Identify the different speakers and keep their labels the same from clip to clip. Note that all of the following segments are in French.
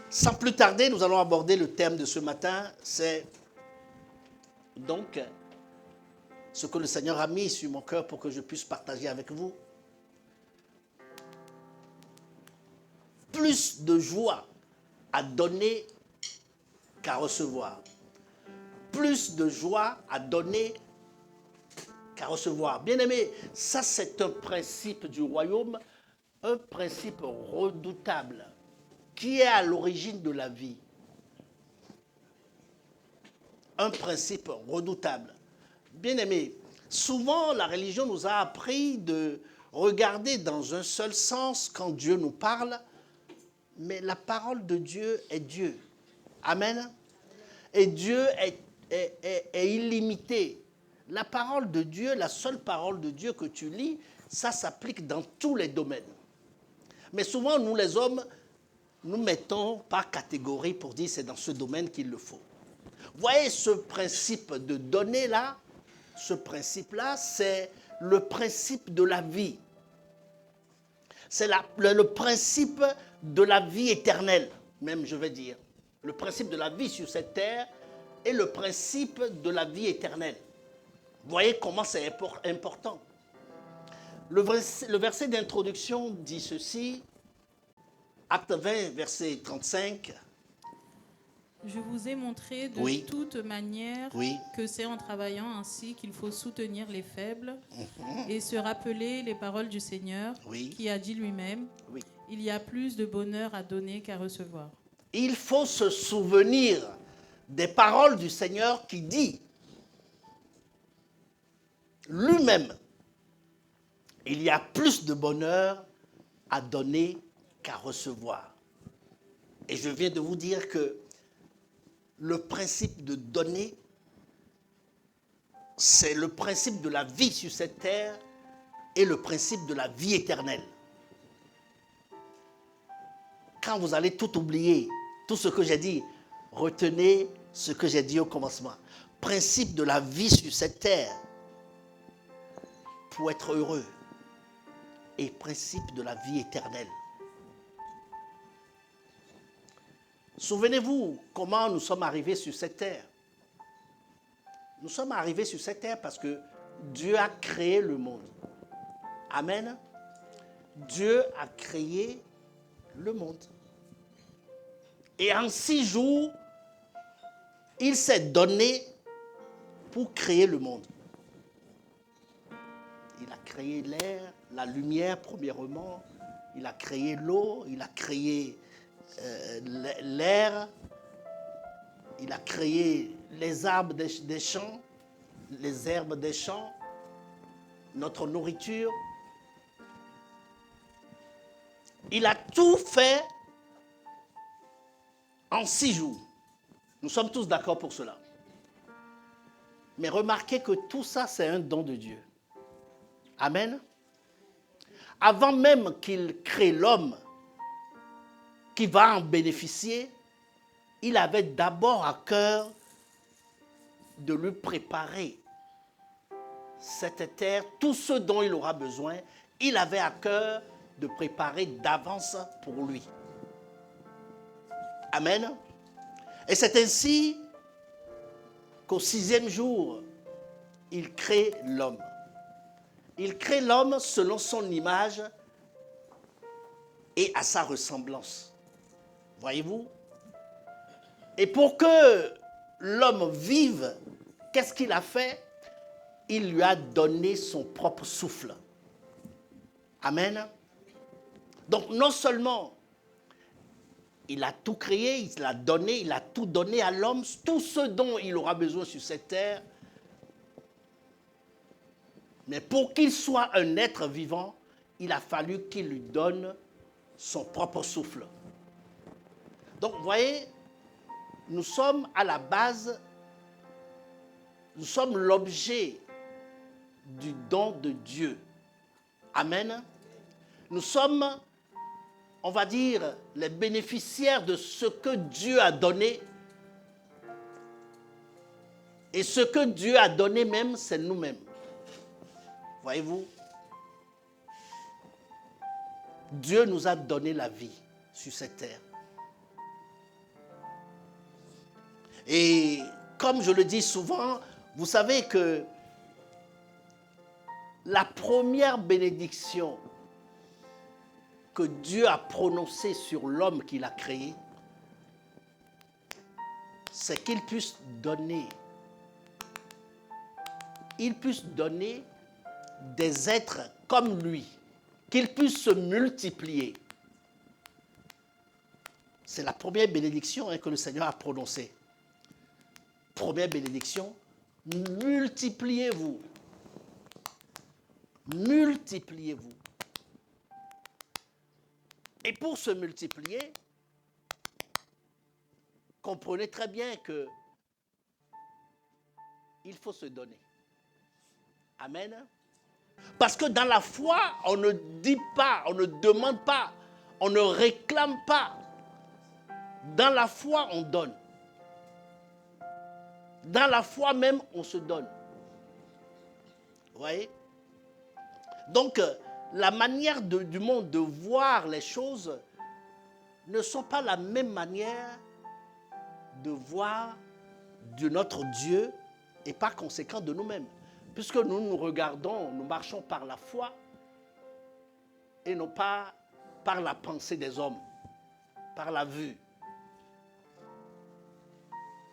Speaker 1: Sans plus tarder, nous allons aborder le thème de ce matin, c'est donc ce que le Seigneur a mis sur mon cœur pour que je puisse partager avec vous. Plus de joie à donner qu'à recevoir. Plus de joie à donner qu'à recevoir. Bien-aimés, ça c'est un principe du royaume, un principe redoutable qui est à l'origine de la vie. Un principe redoutable. Bien-aimés, souvent la religion nous a appris de regarder dans un seul sens quand Dieu nous parle, mais la parole de Dieu est Dieu. Amen. Et Dieu est illimité. La parole de Dieu, la seule parole de Dieu que tu lis, ça s'applique dans tous les domaines. Mais souvent, nous les hommes, nous mettons par catégorie pour dire c'est dans ce domaine qu'il le faut. Voyez ce principe de donner là, ce principe-là, c'est le principe de la vie. C'est le principe de la vie éternelle, même je vais dire. Le principe de la vie sur cette terre et le principe de la vie éternelle. Voyez comment c'est important. Le verset d'introduction dit ceci, Acte 20, verset 35.
Speaker 2: Je vous ai montré de toute manière que c'est en travaillant ainsi qu'il faut soutenir les faibles et se rappeler les paroles du Seigneur qui a dit lui-même, il y a plus de bonheur à donner qu'à recevoir.
Speaker 1: Il faut se souvenir des paroles du Seigneur qui dit lui-même, il y a plus de bonheur à donner qu'à recevoir. Et je viens de vous dire que le principe de donner, c'est le principe de la vie sur cette terre et le principe de la vie éternelle. Quand vous allez tout oublier, tout ce que j'ai dit, retenez ce que j'ai dit au commencement. Principe de la vie sur cette terre pour être heureux et principe de la vie éternelle. Souvenez-vous comment nous sommes arrivés sur cette terre. Nous sommes arrivés sur cette terre parce que Dieu a créé le monde. Amen. Dieu a créé le monde. Et en 6 jours, il s'est donné pour créer le monde. Il a créé l'air, la lumière premièrement, il a créé l'eau, il a créé l'air, il a créé les arbres des champs, les herbes des champs, notre nourriture. Il a tout fait en 6 jours. Nous sommes tous d'accord pour cela. Mais remarquez que tout ça, c'est un don de Dieu. Amen. Avant même qu'il crée l'homme qui va en bénéficier, il avait d'abord à cœur de lui préparer cette terre, tout ce dont il aura besoin, il avait à cœur de préparer d'avance pour lui. Amen. Et c'est ainsi qu'au 6e jour, il crée l'homme. Il crée l'homme selon son image et à sa ressemblance. Voyez-vous? Et pour que l'homme vive, qu'est-ce qu'il a fait? Il lui a donné son propre souffle. Amen. Donc non seulement il a tout créé, il l'a donné, il a tout donné à l'homme, tout ce dont il aura besoin sur cette terre, mais pour qu'il soit un être vivant, il a fallu qu'il lui donne son propre souffle. Donc, vous voyez, nous sommes à la base, nous sommes l'objet du don de Dieu. Amen. Nous sommes, on va dire, les bénéficiaires de ce que Dieu a donné. Et ce que Dieu a donné même, c'est nous-mêmes. Voyez-vous? Dieu nous a donné la vie sur cette terre. Et comme je le dis souvent, vous savez que la première bénédiction que Dieu a prononcée sur l'homme qu'il a créé, c'est qu'il puisse donner. Il puisse donner des êtres comme lui, qu'il puisse se multiplier. C'est la première bénédiction que le Seigneur a prononcée. Première bénédiction, multipliez-vous. Multipliez-vous. Et pour se multiplier, comprenez très bien que il faut se donner. Amen. Parce que dans la foi, on ne dit pas, on ne demande pas, on ne réclame pas. Dans la foi, on donne. Dans la foi même, on se donne. Vous voyez? Donc, la manière du monde de voir les choses ne sont pas la même manière de voir de notre Dieu et par conséquent de nous-mêmes. Puisque nous regardons, nous marchons par la foi et non pas par la pensée des hommes, par la vue.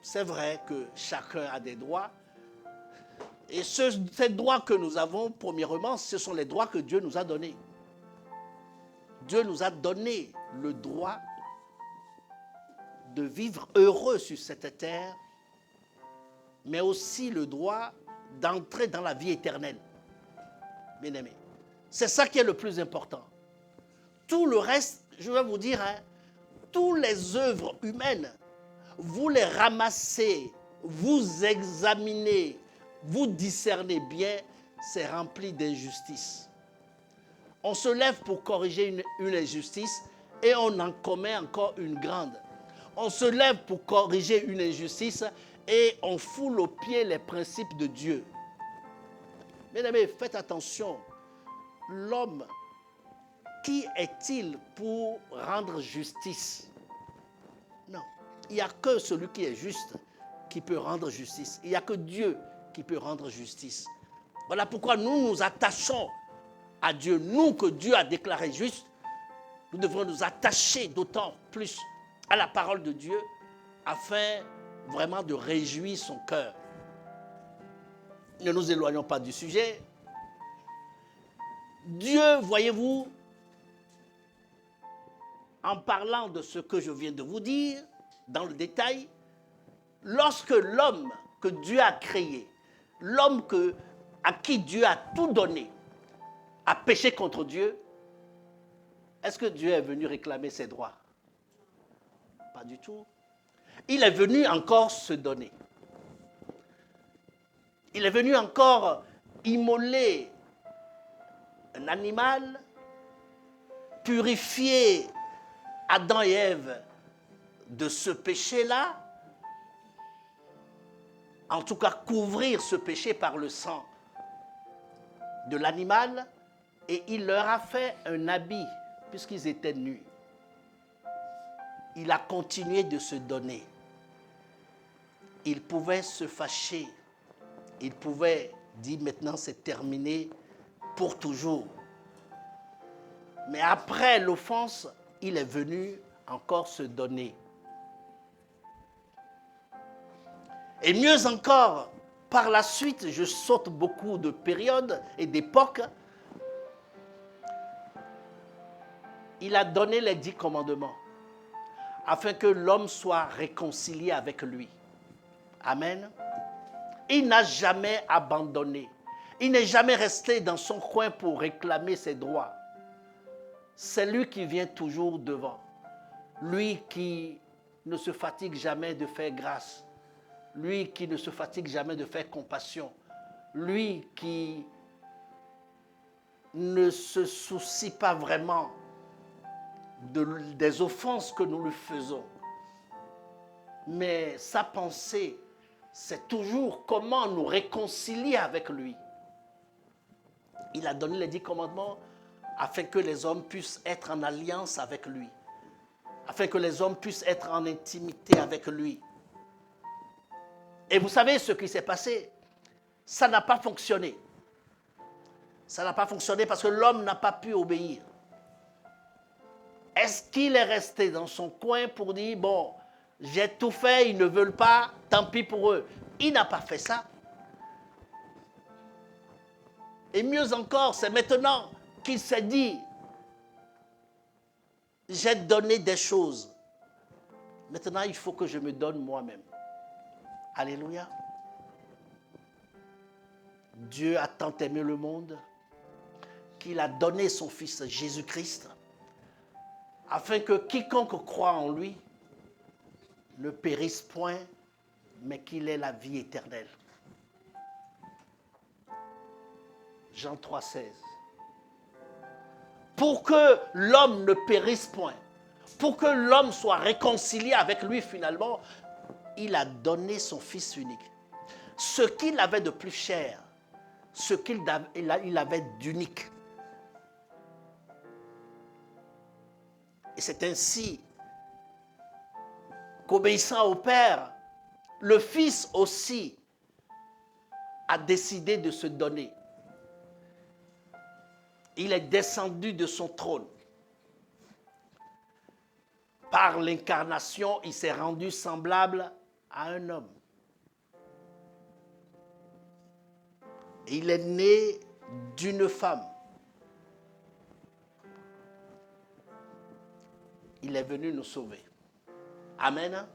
Speaker 1: C'est vrai que chacun a des droits. Et ces droits que nous avons, premièrement, ce sont les droits que Dieu nous a donnés. Dieu nous a donné le droit de vivre heureux sur cette terre, mais aussi le droit d'entrer dans la vie éternelle. Bien-aimés, c'est ça qui est le plus important. Tout le reste, je vais vous dire, toutes les œuvres humaines, vous les ramassez, vous examinez, vous discernez bien, c'est rempli d'injustice. On se lève pour corriger une injustice et on en commet encore une grande. On se lève pour corriger une injustice et on foule aux pieds les principes de Dieu. Mesdames, faites attention. L'homme, qui est-il pour rendre justice? Non. Il n'y a que celui qui est juste qui peut rendre justice. Il n'y a que Dieu qui peut rendre justice. Voilà pourquoi nous nous attachons à Dieu. Nous que Dieu a déclaré juste, nous devons nous attacher d'autant plus à la parole de Dieu afin vraiment de réjouir son cœur. Ne nous éloignons pas du sujet. Dieu, voyez-vous, en parlant de ce que je viens de vous dire, dans le détail, lorsque l'homme que Dieu a créé, l'homme à qui Dieu a tout donné, a péché contre Dieu, est-ce que Dieu est venu réclamer ses droits? Pas du tout. Il est venu encore se donner. Il est venu encore immoler un animal, purifier Adam et Ève de ce péché-là, en tout cas couvrir ce péché par le sang de l'animal, et il leur a fait un habit, puisqu'ils étaient nus. Il a continué de se donner. Il pouvait se fâcher. Il pouvait dire maintenant c'est terminé pour toujours. Mais après l'offense, il est venu encore se donner. Et mieux encore, par la suite, je saute beaucoup de périodes et d'époques, il a donné les 10 commandements afin que l'homme soit réconcilié avec lui. Amen. Il n'a jamais abandonné. Il n'est jamais resté dans son coin pour réclamer ses droits. C'est lui qui vient toujours devant. Lui qui ne se fatigue jamais de faire grâce. Lui qui ne se fatigue jamais de faire compassion. Lui qui ne se soucie pas vraiment des offenses que nous lui faisons. Mais sa pensée, c'est toujours comment nous réconcilier avec lui. Il a donné les 10 commandements afin que les hommes puissent être en alliance avec lui. Afin que les hommes puissent être en intimité avec lui. Et vous savez ce qui s'est passé? Ça n'a pas fonctionné. Ça n'a pas fonctionné parce que l'homme n'a pas pu obéir. Est-ce qu'il est resté dans son coin pour dire, bon, j'ai tout fait, ils ne veulent pas, tant pis pour eux? Il n'a pas fait ça. Et mieux encore, c'est maintenant qu'il s'est dit, j'ai donné des choses. Maintenant, il faut que je me donne moi-même. Alléluia. Dieu a tant aimé le monde qu'il a donné son Fils Jésus-Christ afin que quiconque croit en lui ne périsse point, mais qu'il ait la vie éternelle. Jean 3, 16. Pour que l'homme ne périsse point, pour que l'homme soit réconcilié avec lui finalement, il a donné son Fils unique. Ce qu'il avait de plus cher, ce qu'il avait d'unique. Et c'est ainsi qu'obéissant au Père, le Fils aussi a décidé de se donner. Il est descendu de son trône. Par l'incarnation, il s'est rendu semblable à un homme. Il est né d'une femme. Il est venu nous sauver. Amen.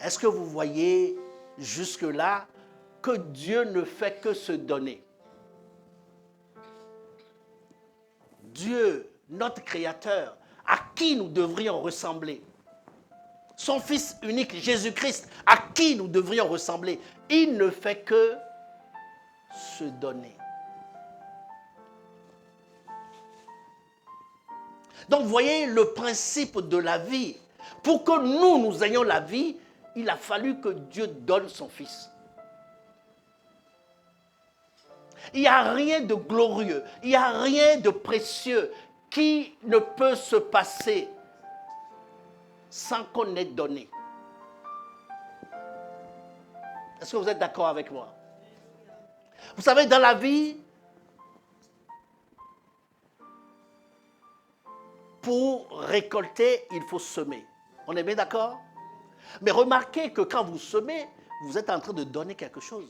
Speaker 1: Est-ce que vous voyez jusque-là que Dieu ne fait que se donner? Dieu, notre Créateur, à qui nous devrions ressembler? Son Fils unique, Jésus-Christ, à qui nous devrions ressembler? Il ne fait que se donner. Donc, vous voyez le principe de la vie. Pour que nous ayons la vie, il a fallu que Dieu donne son Fils. Il n'y a rien de glorieux, il n'y a rien de précieux qui ne peut se passer sans qu'on ait donné. Est-ce que vous êtes d'accord avec moi? Vous savez, dans la vie, pour récolter, il faut semer. On est bien d'accord? Mais remarquez que quand vous semez, vous êtes en train de donner quelque chose.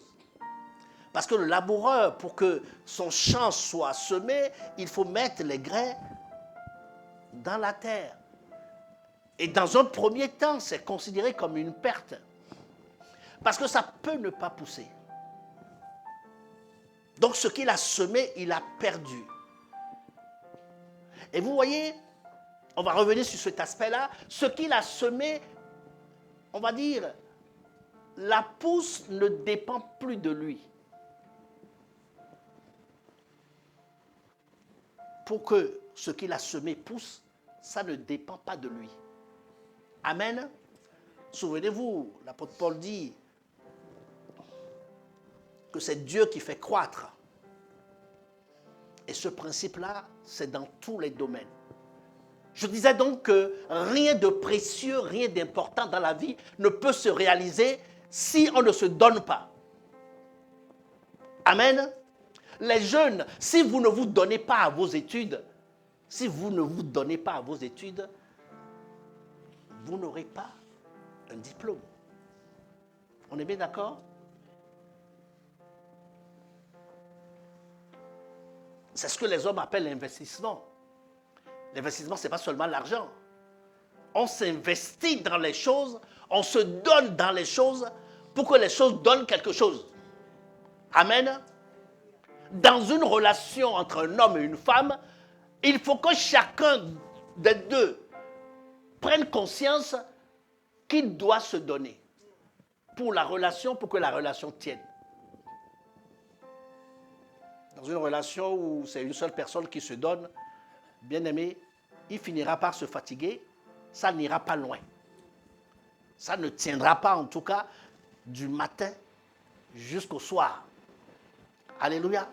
Speaker 1: Parce que le laboureur, pour que son champ soit semé, il faut mettre les grains dans la terre. Et dans un premier temps, c'est considéré comme une perte. Parce que ça peut ne pas pousser. Donc ce qu'il a semé, il a perdu. Et vous voyez, on va revenir sur cet aspect-là, ce qu'il a semé, on va dire, la pousse ne dépend plus de lui. Pour que ce qu'il a semé pousse, ça ne dépend pas de lui. Amen. Souvenez-vous, l'apôtre Paul dit que c'est Dieu qui fait croître. Et ce principe-là, c'est dans tous les domaines. Je disais donc que rien de précieux, rien d'important dans la vie ne peut se réaliser si on ne se donne pas. Amen. Les jeunes, si vous ne vous donnez pas à vos études, vous n'aurez pas un diplôme. On est bien d'accord? C'est ce que les hommes appellent l'investissement. L'investissement, ce n'est pas seulement l'argent. On s'investit dans les choses, on se donne dans les choses pour que les choses donnent quelque chose. Amen. Dans une relation entre un homme et une femme, il faut que chacun des deux prenne conscience qu'il doit se donner pour la relation, pour que la relation tienne. Dans une relation où c'est une seule personne qui se donne, bien aimé, il finira par se fatiguer, ça n'ira pas loin. Ça ne tiendra pas en tout cas du matin jusqu'au soir. Alléluia.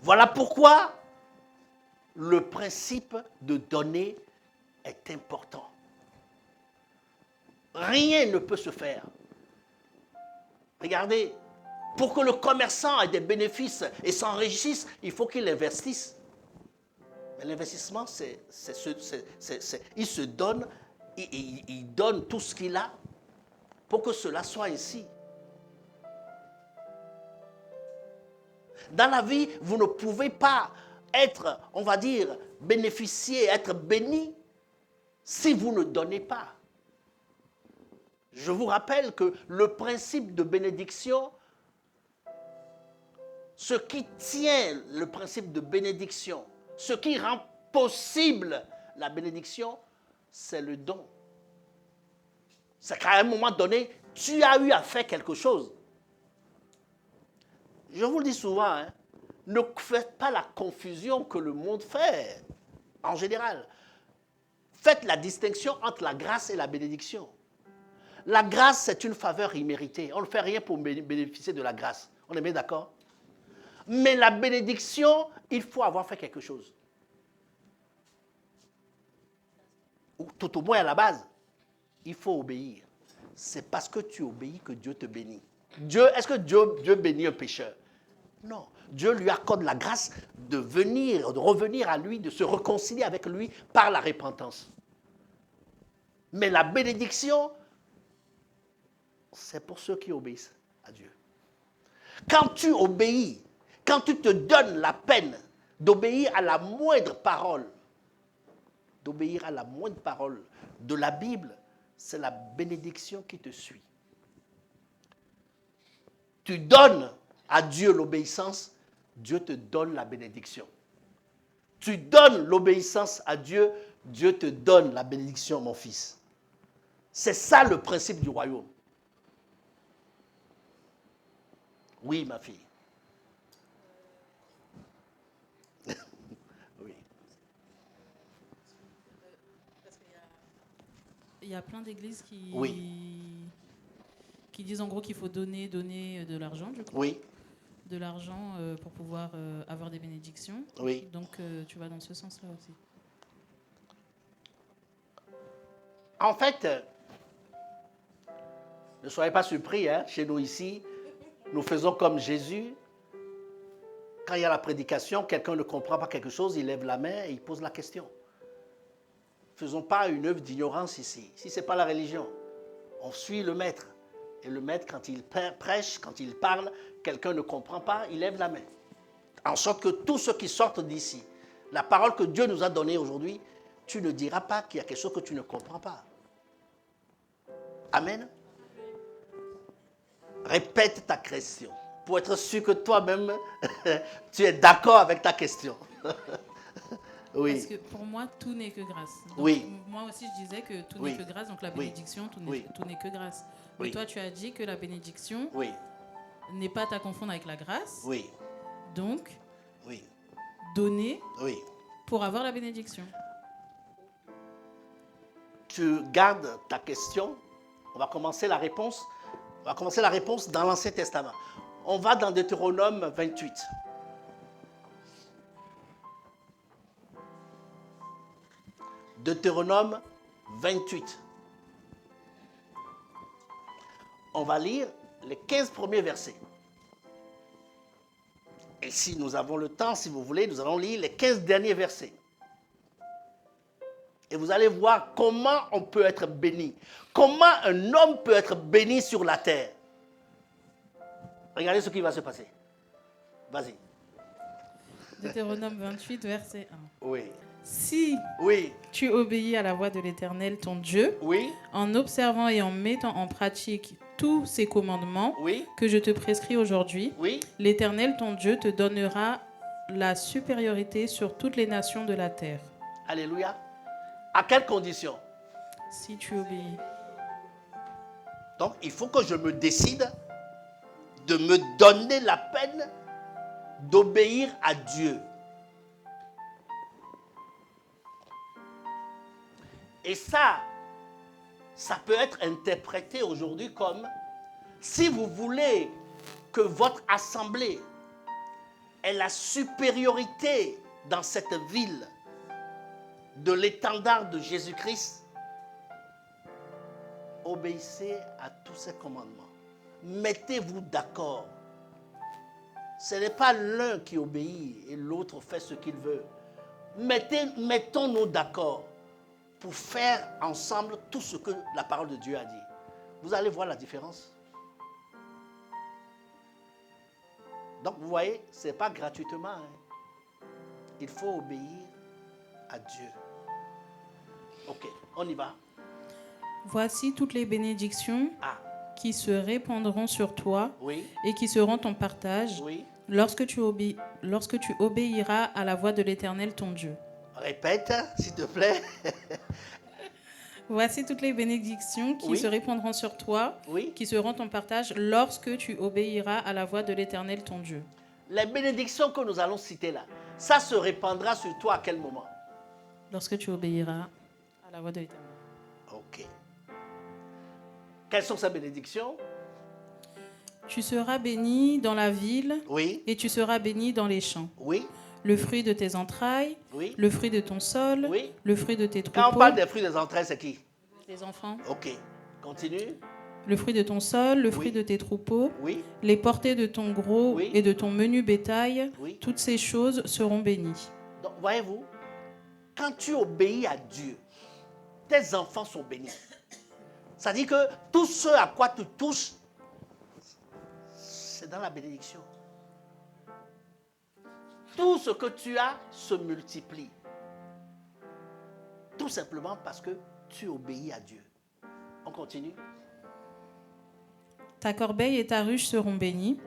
Speaker 1: Voilà pourquoi le principe de donner est important. rien ne peut se faire. Regardez, pour que le commerçant ait des bénéfices et s'enrichisse, il faut qu'il investisse. Mais l'investissement, il se donne, il donne tout ce qu'il a pour que cela soit ainsi. Dans la vie, vous ne pouvez pas être, on va dire, bénéficier, être béni, si vous ne donnez pas. Je vous rappelle que le principe de bénédiction, ce qui tient le principe de bénédiction, ce qui rend possible la bénédiction, c'est le don. C'est qu'à un moment donné, tu as eu à faire quelque chose. Je vous le dis souvent, hein, ne faites pas la confusion que le monde fait, en général. Faites la distinction entre la grâce et la bénédiction. La grâce, c'est une faveur imméritée. On ne fait rien pour bénéficier de la grâce. On est bien d'accord? Mais la bénédiction, il faut avoir fait quelque chose. Ou tout au moins à la base, il faut obéir. C'est parce que tu obéis que Dieu te bénit. Est-ce que Dieu bénit un pécheur? Non. Dieu lui accorde la grâce de revenir à lui, de se réconcilier avec lui par la repentance. Mais la bénédiction, c'est pour ceux qui obéissent à Dieu. Quand tu obéis, quand tu te donnes la peine d'obéir à la moindre parole, de la Bible, c'est la bénédiction qui te suit. Tu donnes à Dieu l'obéissance, Dieu te donne la bénédiction. Tu donnes l'obéissance à Dieu, Dieu te donne la bénédiction, mon fils. C'est ça le principe du royaume. Oui, ma fille. Oui.
Speaker 2: Il y a plein d'églises qui disent en gros qu'il faut donner de l'argent, du coup.
Speaker 1: Oui.
Speaker 2: De l'argent pour pouvoir avoir des bénédictions.
Speaker 1: Oui.
Speaker 2: Donc, tu vas dans ce sens-là aussi.
Speaker 1: En fait, ne soyez pas surpris, hein, chez nous ici, nous faisons comme Jésus. Quand il y a la prédication, quelqu'un ne comprend pas quelque chose, il lève la main et il pose la question. Ne faisons pas une œuvre d'ignorance ici. Si ce n'est pas la religion, on suit le maître. Et le maître, quand il prêche, quand il parle, quelqu'un ne comprend pas, il lève la main. En sorte que tous ceux qui sortent d'ici, la parole que Dieu nous a donnée aujourd'hui, tu ne diras pas qu'il y a quelque chose que tu ne comprends pas. Amen. Répète ta question pour être sûr que toi-même, tu es d'accord avec ta question. Oui.
Speaker 2: Parce que pour moi, tout n'est que grâce. Donc,
Speaker 1: oui.
Speaker 2: Moi aussi, je disais que tout n'est que grâce, donc la bénédiction, tout n'est que grâce. Mais toi, tu as dit que la bénédiction n'est pas à confondre avec la grâce.
Speaker 1: Oui.
Speaker 2: Donc, donner pour avoir la bénédiction.
Speaker 1: Tu gardes ta question. On va commencer la réponse. On va commencer la réponse dans l'Ancien Testament. On va dans Deutéronome 28. Deutéronome 28. On va lire les 15 premiers versets. Et si nous avons le temps, si vous voulez, nous allons lire les 15 derniers versets. Et vous allez voir comment on peut être béni. Comment un homme peut être béni sur la terre. Regardez ce qui va se passer. Vas-y.
Speaker 2: Deutéronome 28, verset 1.
Speaker 1: Oui.
Speaker 2: Si tu obéis à la voix de l'Éternel, ton Dieu, en observant et en mettant en pratique tous ces commandements que je te prescris aujourd'hui, l'Éternel, ton Dieu, te donnera la supériorité sur toutes les nations de la terre.
Speaker 1: Alléluia. À quelles conditions?
Speaker 2: Si tu obéis.
Speaker 1: Donc, il faut que je me décide de me donner la peine d'obéir à Dieu. Et ça peut être interprété aujourd'hui comme, si vous voulez que votre assemblée ait la supériorité dans cette ville de l'étendard de Jésus-Christ, obéissez à tous ces commandements. Mettez-vous d'accord. Ce n'est pas l'un qui obéit et l'autre fait ce qu'il veut. Mettons-nous d'accord pour faire ensemble tout ce que la parole de Dieu a dit. Vous allez voir la différence. Donc, vous voyez, ce n'est pas gratuitement. Hein. Il faut obéir à Dieu. Ok, on y va.
Speaker 2: Voici toutes les bénédictions qui se répandront sur toi et qui seront ton partage lorsque tu obéiras à la voix de l'Éternel ton Dieu.
Speaker 1: Répète, s'il te plaît.
Speaker 2: Voici toutes les bénédictions qui se répandront sur toi, qui seront ton partage lorsque tu obéiras à la voix de l'Éternel ton Dieu.
Speaker 1: Les bénédictions que nous allons citer là, ça se répandra sur toi à quel moment?
Speaker 2: Lorsque tu obéiras à la voix de l'Éternel.
Speaker 1: Ok. Quelles sont ces bénédictions?
Speaker 2: Tu seras béni dans la ville et tu seras béni dans les champs. Le fruit de tes entrailles, le fruit de ton sol, le fruit de tes troupeaux.
Speaker 1: Quand on parle des fruits des entrailles, c'est qui?
Speaker 2: Les enfants.
Speaker 1: Ok, continue.
Speaker 2: Le fruit de ton sol, le fruit de tes troupeaux, les portées de ton gros et de ton menu bétail, toutes ces choses seront bénies.
Speaker 1: Donc, voyez-vous, quand tu obéis à Dieu, tes enfants sont bénis. Ça dit que tout ce à quoi tu touches, c'est dans la bénédiction. Tout ce que tu as se multiplie. Tout simplement parce que tu obéis à Dieu. On continue.
Speaker 2: Ta corbeille et ta ruche seront bénies.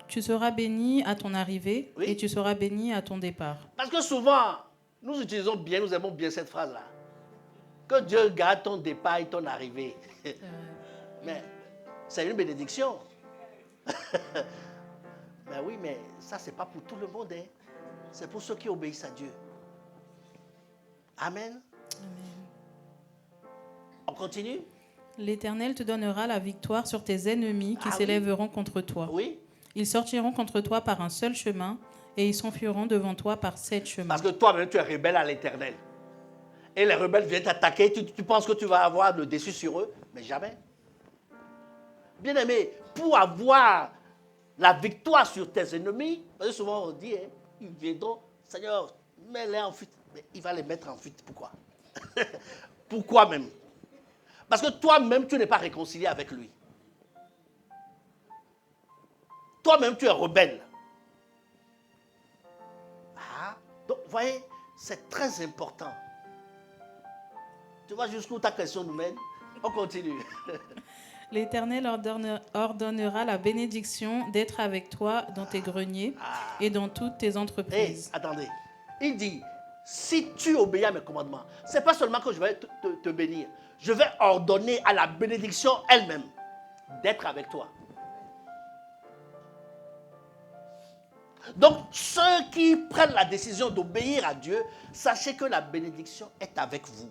Speaker 2: Tu seras béni à ton arrivée et tu seras béni à ton départ.
Speaker 1: Parce que souvent, nous aimons bien cette phrase-là. Que Dieu garde ton départ et ton arrivée. Mais c'est une bénédiction. Ben oui, mais ça, c'est pas pour tout le monde. Hein. C'est pour ceux qui obéissent à Dieu. Amen. On continue.
Speaker 2: L'Éternel te donnera la victoire sur tes ennemis qui s'élèveront contre toi. Ils sortiront contre toi par un seul chemin et ils s'enfuiront devant toi par 7 chemins.
Speaker 1: Parce que toi-même, tu es rebelle à l'Éternel. Et les rebelles viennent t'attaquer. Tu penses que tu vas avoir le dessus sur eux, mais jamais. Bien aimé, pour avoir la victoire sur tes ennemis, parce que souvent on dit, hein, ils viendront, Seigneur, mets-les en fuite. Mais il va les mettre en fuite. Pourquoi? Pourquoi même? Parce que toi-même, tu n'es pas réconcilié avec lui. Toi-même, tu es rebelle. Donc, vous voyez, c'est très important. Tu vois jusqu'où ta question nous mène? On continue.
Speaker 2: L'Éternel ordonnera la bénédiction d'être avec toi dans tes greniers et dans toutes tes entreprises.
Speaker 1: Attendez. Il dit, si tu obéis à mes commandements, ce n'est pas seulement que je vais te bénir. Je vais ordonner à la bénédiction elle-même d'être avec toi. Donc, ceux qui prennent la décision d'obéir à Dieu, sachez que la bénédiction est avec vous.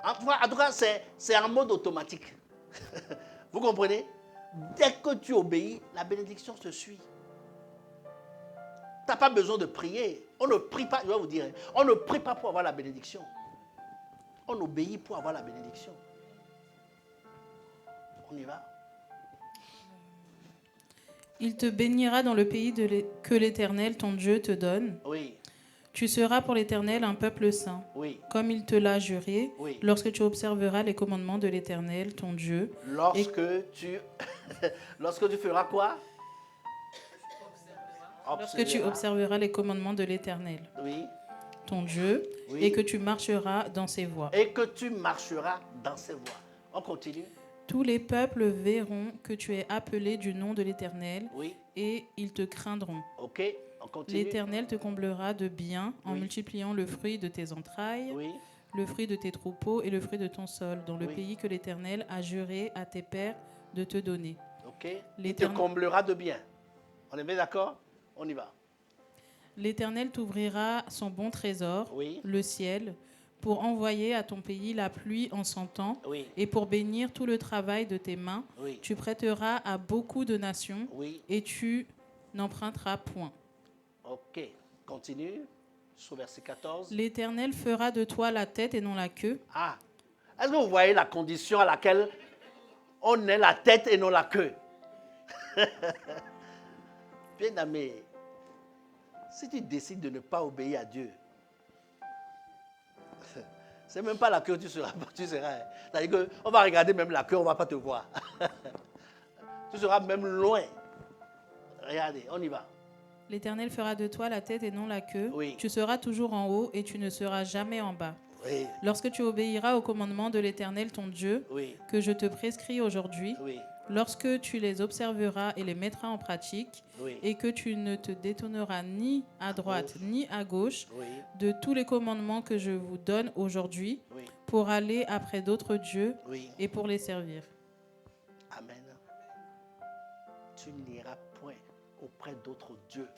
Speaker 1: En tout cas, c'est en mode automatique. Vous comprenez? Dès que tu obéis, la bénédiction te suit. Tu n'as pas besoin de prier. On ne prie pas, je vais vous dire, on ne prie pas pour avoir la bénédiction. On obéit pour avoir la bénédiction. On y va.
Speaker 2: Il te bénira dans le pays que l'Éternel, ton Dieu, te donne. Tu seras pour l'Éternel un peuple saint, comme il te l'a juré, lorsque tu observeras les commandements de l'Éternel, ton Dieu.
Speaker 1: Lorsque tu feras quoi?
Speaker 2: Lorsque tu observeras les commandements de l'Éternel, ton Dieu, et que tu marcheras dans ses voies.
Speaker 1: Et que tu marcheras dans ses voies. On continue.
Speaker 2: Tous les peuples verront que tu es appelé du nom de l'Éternel, et ils te craindront.
Speaker 1: Ok, on continue.
Speaker 2: L'Éternel te comblera de bien en multipliant le fruit de tes entrailles, le fruit de tes troupeaux et le fruit de ton sol, dans le pays que l'Éternel a juré à tes pères de te donner.
Speaker 1: Ok, il te comblera de bien. On est bien d'accord? On y va.
Speaker 2: L'Éternel t'ouvrira son bon trésor, le ciel, pour envoyer à ton pays la pluie en son temps, et pour bénir tout le travail de tes mains. Tu prêteras à beaucoup de nations, et tu n'emprunteras point.
Speaker 1: Ok, continue. Sur verset 14.
Speaker 2: L'Éternel fera de toi la tête et non la queue.
Speaker 1: Est-ce que vous voyez la condition à laquelle on est la tête et non la queue? Bien aimé, si tu décides de ne pas obéir à Dieu, c'est même pas la queue que tu seras. C'est-à-dire qu'on va regarder même la queue, on ne va pas te voir. Tu seras même loin. Regardez, on y va.
Speaker 2: L'Éternel fera de toi la tête et non la queue.
Speaker 1: Oui.
Speaker 2: Tu seras toujours en haut et tu ne seras jamais en bas.
Speaker 1: Oui.
Speaker 2: Lorsque tu obéiras au commandement de l'Éternel ton Dieu,
Speaker 1: oui.
Speaker 2: que je te prescris aujourd'hui,
Speaker 1: oui.
Speaker 2: lorsque tu les observeras et les mettras en pratique,
Speaker 1: oui.
Speaker 2: et que tu ne te détourneras ni à droite ni à gauche
Speaker 1: oui.
Speaker 2: de tous les commandements que je vous donne aujourd'hui,
Speaker 1: oui.
Speaker 2: pour aller après d'autres dieux
Speaker 1: oui.
Speaker 2: et pour les servir.
Speaker 1: Amen. Tu n'iras point auprès d'autres dieux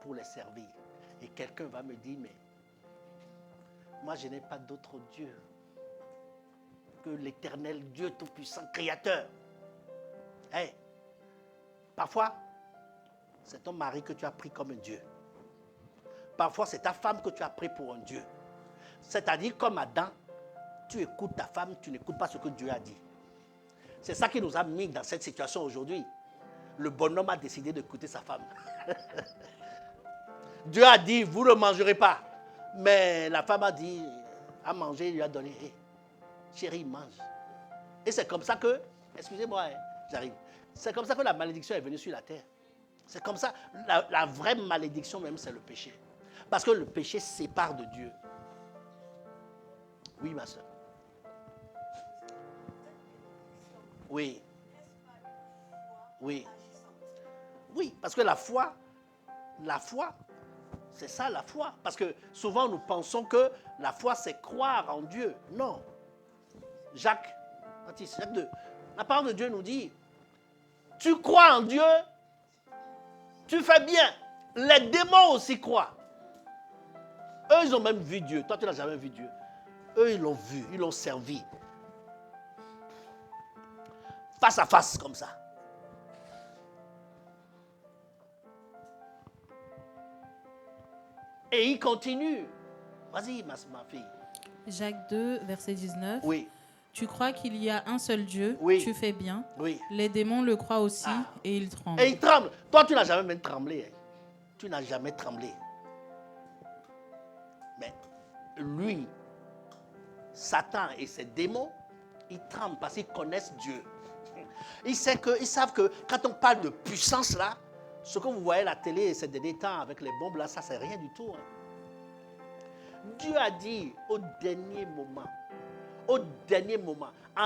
Speaker 1: pour les servir. Et quelqu'un va me dire, mais moi je n'ai pas d'autre Dieu que l'Éternel Dieu Tout-Puissant, Créateur. Hey, parfois, c'est ton mari que tu as pris comme un Dieu. Parfois, c'est ta femme que tu as pris pour un Dieu. C'est-à-dire, comme Adam, tu écoutes ta femme, tu n'écoutes pas ce que Dieu a dit. C'est ça qui nous a mis dans cette situation aujourd'hui. Le bonhomme a décidé d'écouter sa femme. Dieu a dit, vous ne mangerez pas. Mais la femme a dit, à manger, il lui a donné, hey, chérie, mange. Et c'est comme ça que, excusez-moi, j'arrive. C'est comme ça que la malédiction est venue sur la terre. C'est comme ça, la vraie malédiction même, c'est le péché. Parce que le péché sépare de Dieu. Oui, ma soeur. Oui. Oui. Oui, parce que la foi, c'est ça la foi. Parce que souvent nous pensons que la foi c'est croire en Dieu. Non. Jacques 2. La parole de Dieu nous dit, tu crois en Dieu, tu fais bien. Les démons aussi croient. Eux, ils ont même vu Dieu. Toi, tu n'as jamais vu Dieu. Eux, ils l'ont vu, ils l'ont servi. Face à face, comme ça. Et il continue. Vas-y, ma fille.
Speaker 2: Jacques 2, verset 19.
Speaker 1: Oui.
Speaker 2: Tu crois qu'il y a un seul Dieu,
Speaker 1: oui.
Speaker 2: Tu fais bien.
Speaker 1: Oui.
Speaker 2: Les démons le croient aussi et ils tremblent.
Speaker 1: Et ils tremblent. Toi, tu n'as jamais même tremblé. Hein. Tu n'as jamais tremblé. Mais lui, Satan et ses démons, ils tremblent parce qu'ils connaissent Dieu. Ils savent que quand on parle de puissance là, ce que vous voyez à la télé ces derniers temps avec les bombes là, ça c'est rien du tout. Hein. Dieu a dit au dernier moment, en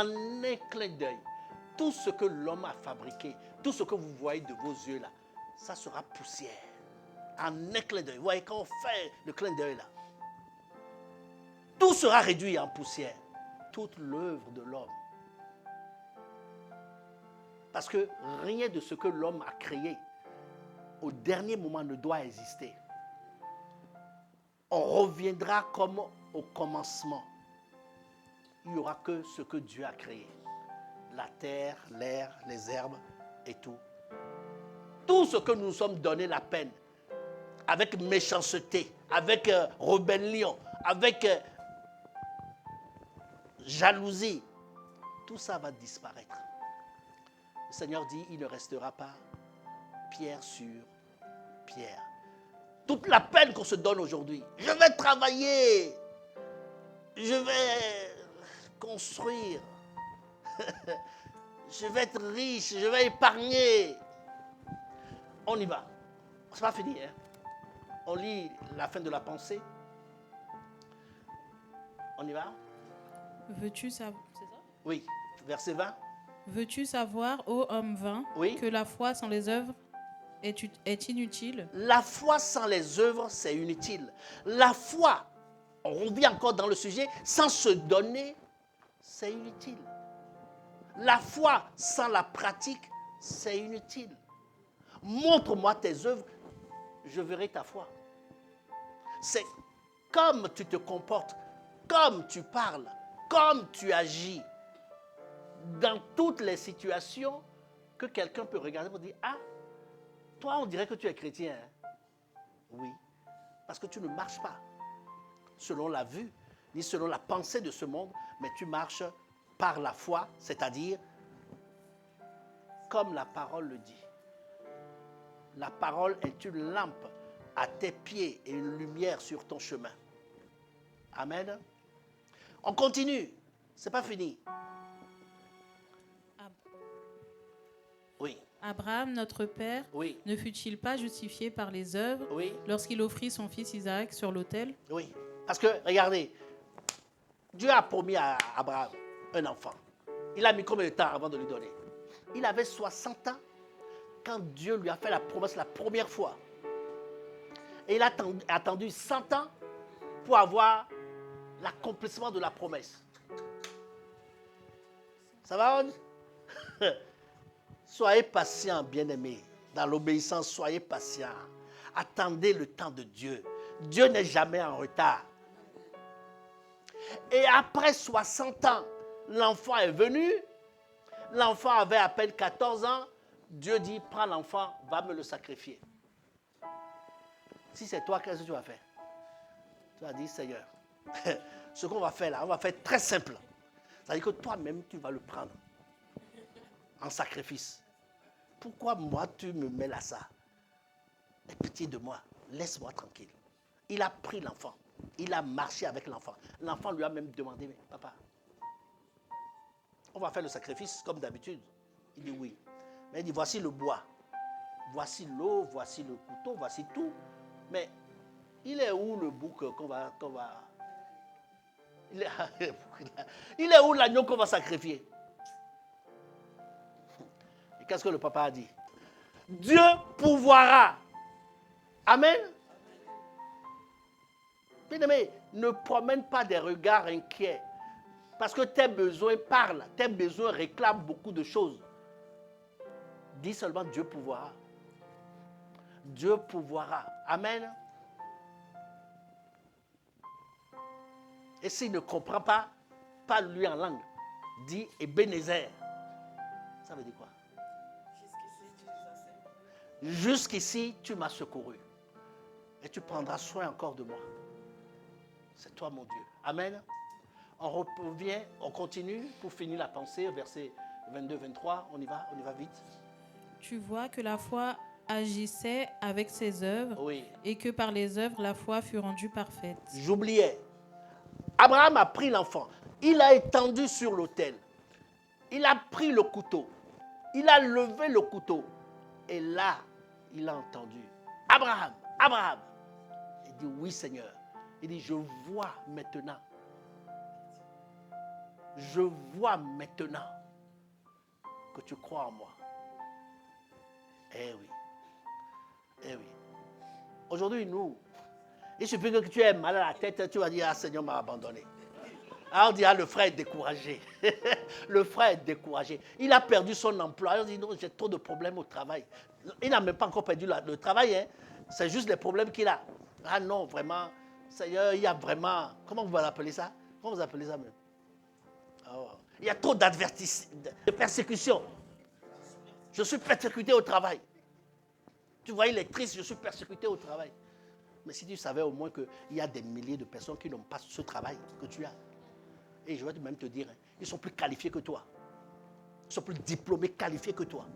Speaker 1: un clin d'œil, tout ce que l'homme a fabriqué, tout ce que vous voyez de vos yeux là, ça sera poussière. En un clin d'œil. Vous voyez quand on fait le clin d'œil là, tout sera réduit en poussière. Toute l'œuvre de l'homme. Parce que rien de ce que l'homme a créé, au dernier moment, ne doit exister. On reviendra comme au commencement. Il n'y aura que ce que Dieu a créé. La terre, l'air, les herbes et tout. Tout ce que nous nous sommes donné la peine, avec méchanceté, avec rébellion, avec jalousie, tout ça va disparaître. Le Seigneur dit, il ne restera pas pierre sur pierre. Toute la peine qu'on se donne aujourd'hui, je vais travailler, je vais construire, je vais être riche, je vais épargner. On y va. C'est pas fini, hein? On lit la fin de la pensée. On y va?
Speaker 2: Veux-tu savoir, c'est ça?
Speaker 1: Oui, verset 20.
Speaker 2: Veux-tu savoir, ô homme vain, que la foi sans les œuvres est inutile?
Speaker 1: La foi sans les œuvres, c'est inutile. La foi, on revient encore dans le sujet, sans se donner, c'est inutile. La foi sans la pratique, c'est inutile. Montre-moi tes œuvres, je verrai ta foi. C'est comme tu te comportes, comme tu parles, comme tu agis, dans toutes les situations que quelqu'un peut regarder et dire, ah, toi on dirait que tu es chrétien. Hein? Oui, parce que tu ne marches pas selon la vue, ni selon la pensée de ce monde, mais tu marches par la foi, c'est-à-dire comme la parole le dit. La parole est une lampe à tes pieds et une lumière sur ton chemin. Amen. On continue. Ce n'est pas fini. Oui.
Speaker 2: Abraham, notre père,
Speaker 1: oui.
Speaker 2: ne fut-il pas justifié par les œuvres lorsqu'il offrit son fils Isaac sur l'autel?
Speaker 1: Oui. Parce que, regardez, Dieu a promis à Abraham un enfant. Il a mis combien de temps avant de lui donner? Il avait 60 ans quand Dieu lui a fait la promesse la première fois. Et il a attendu 100 ans pour avoir l'accomplissement de la promesse. Ça va, on? Soyez patients, bien-aimés. Dans l'obéissance, soyez patients. Attendez le temps de Dieu. Dieu n'est jamais en retard. Et après 60 ans, l'enfant est venu. L'enfant avait à peine 14 ans. Dieu dit, prends l'enfant, va me le sacrifier. Si c'est toi, qu'est-ce que tu vas faire? Tu vas dire, Seigneur, ce qu'on va faire là, on va faire très simple. C'est-à-dire que toi-même, tu vas le prendre en sacrifice. Pourquoi moi, tu me mets là ça? Aie pitié de moi, laisse-moi tranquille. Il a pris l'enfant, il a marché avec l'enfant. L'enfant lui a même demandé, mais papa, on va faire le sacrifice comme d'habitude. Il dit oui. Mais il dit, voici le bois, voici l'eau, voici le couteau, voici tout. Mais il est où le bouc qu'on va... Il est où l'agneau qu'on va sacrifier? Et qu'est-ce que le papa a dit? Dieu pourvoira. Amen. Bien-aimé, ne promène pas des regards inquiets. Parce que tes besoins parlent, tes besoins réclament beaucoup de choses. Dis seulement Dieu pourvoira. Dieu pourvoira. Amen. Et s'il ne comprend pas, parle-lui en langue. Dis Ebenezer. Ça veut dire quoi? Jusqu'ici, tu m'as secouru. Et tu prendras soin encore de moi. C'est toi mon Dieu. Amen. On revient, on continue pour finir la pensée, verset 22-23. On y va vite.
Speaker 2: Tu vois que la foi agissait avec ses œuvres et que par les œuvres, la foi fut rendue parfaite.
Speaker 1: J'oubliais. Abraham a pris l'enfant. Il a étendu sur l'autel. Il a pris le couteau. Il a levé le couteau. Et là, il a entendu. Abraham, Abraham. Il dit, oui Seigneur. Il dit, je vois maintenant. Je vois maintenant que tu crois en moi. Eh oui. Eh oui. Aujourd'hui, nous, il suffit que tu aies mal à la tête, tu vas dire, ah Seigneur m'a abandonné. Alors on dit, ah le frère est découragé. Le frère est découragé. Il a perdu son emploi. Il dit, non, j'ai trop de problèmes au travail. Il n'a même pas encore perdu le travail. Hein. C'est juste les problèmes qu'il a. Ah non, vraiment, Seigneur, il y a vraiment... Comment vous l'appelez ça? Comment vous appelez ça même? Oh, il y a trop de persécution. Je suis persécuté au travail. Tu vois, il est triste, je suis persécuté au travail. Mais si tu savais au moins qu'il y a des milliers de personnes qui n'ont pas ce travail que tu as. Et je vais même te dire, ils sont plus qualifiés que toi. Ils sont plus diplômés, qualifiés que toi.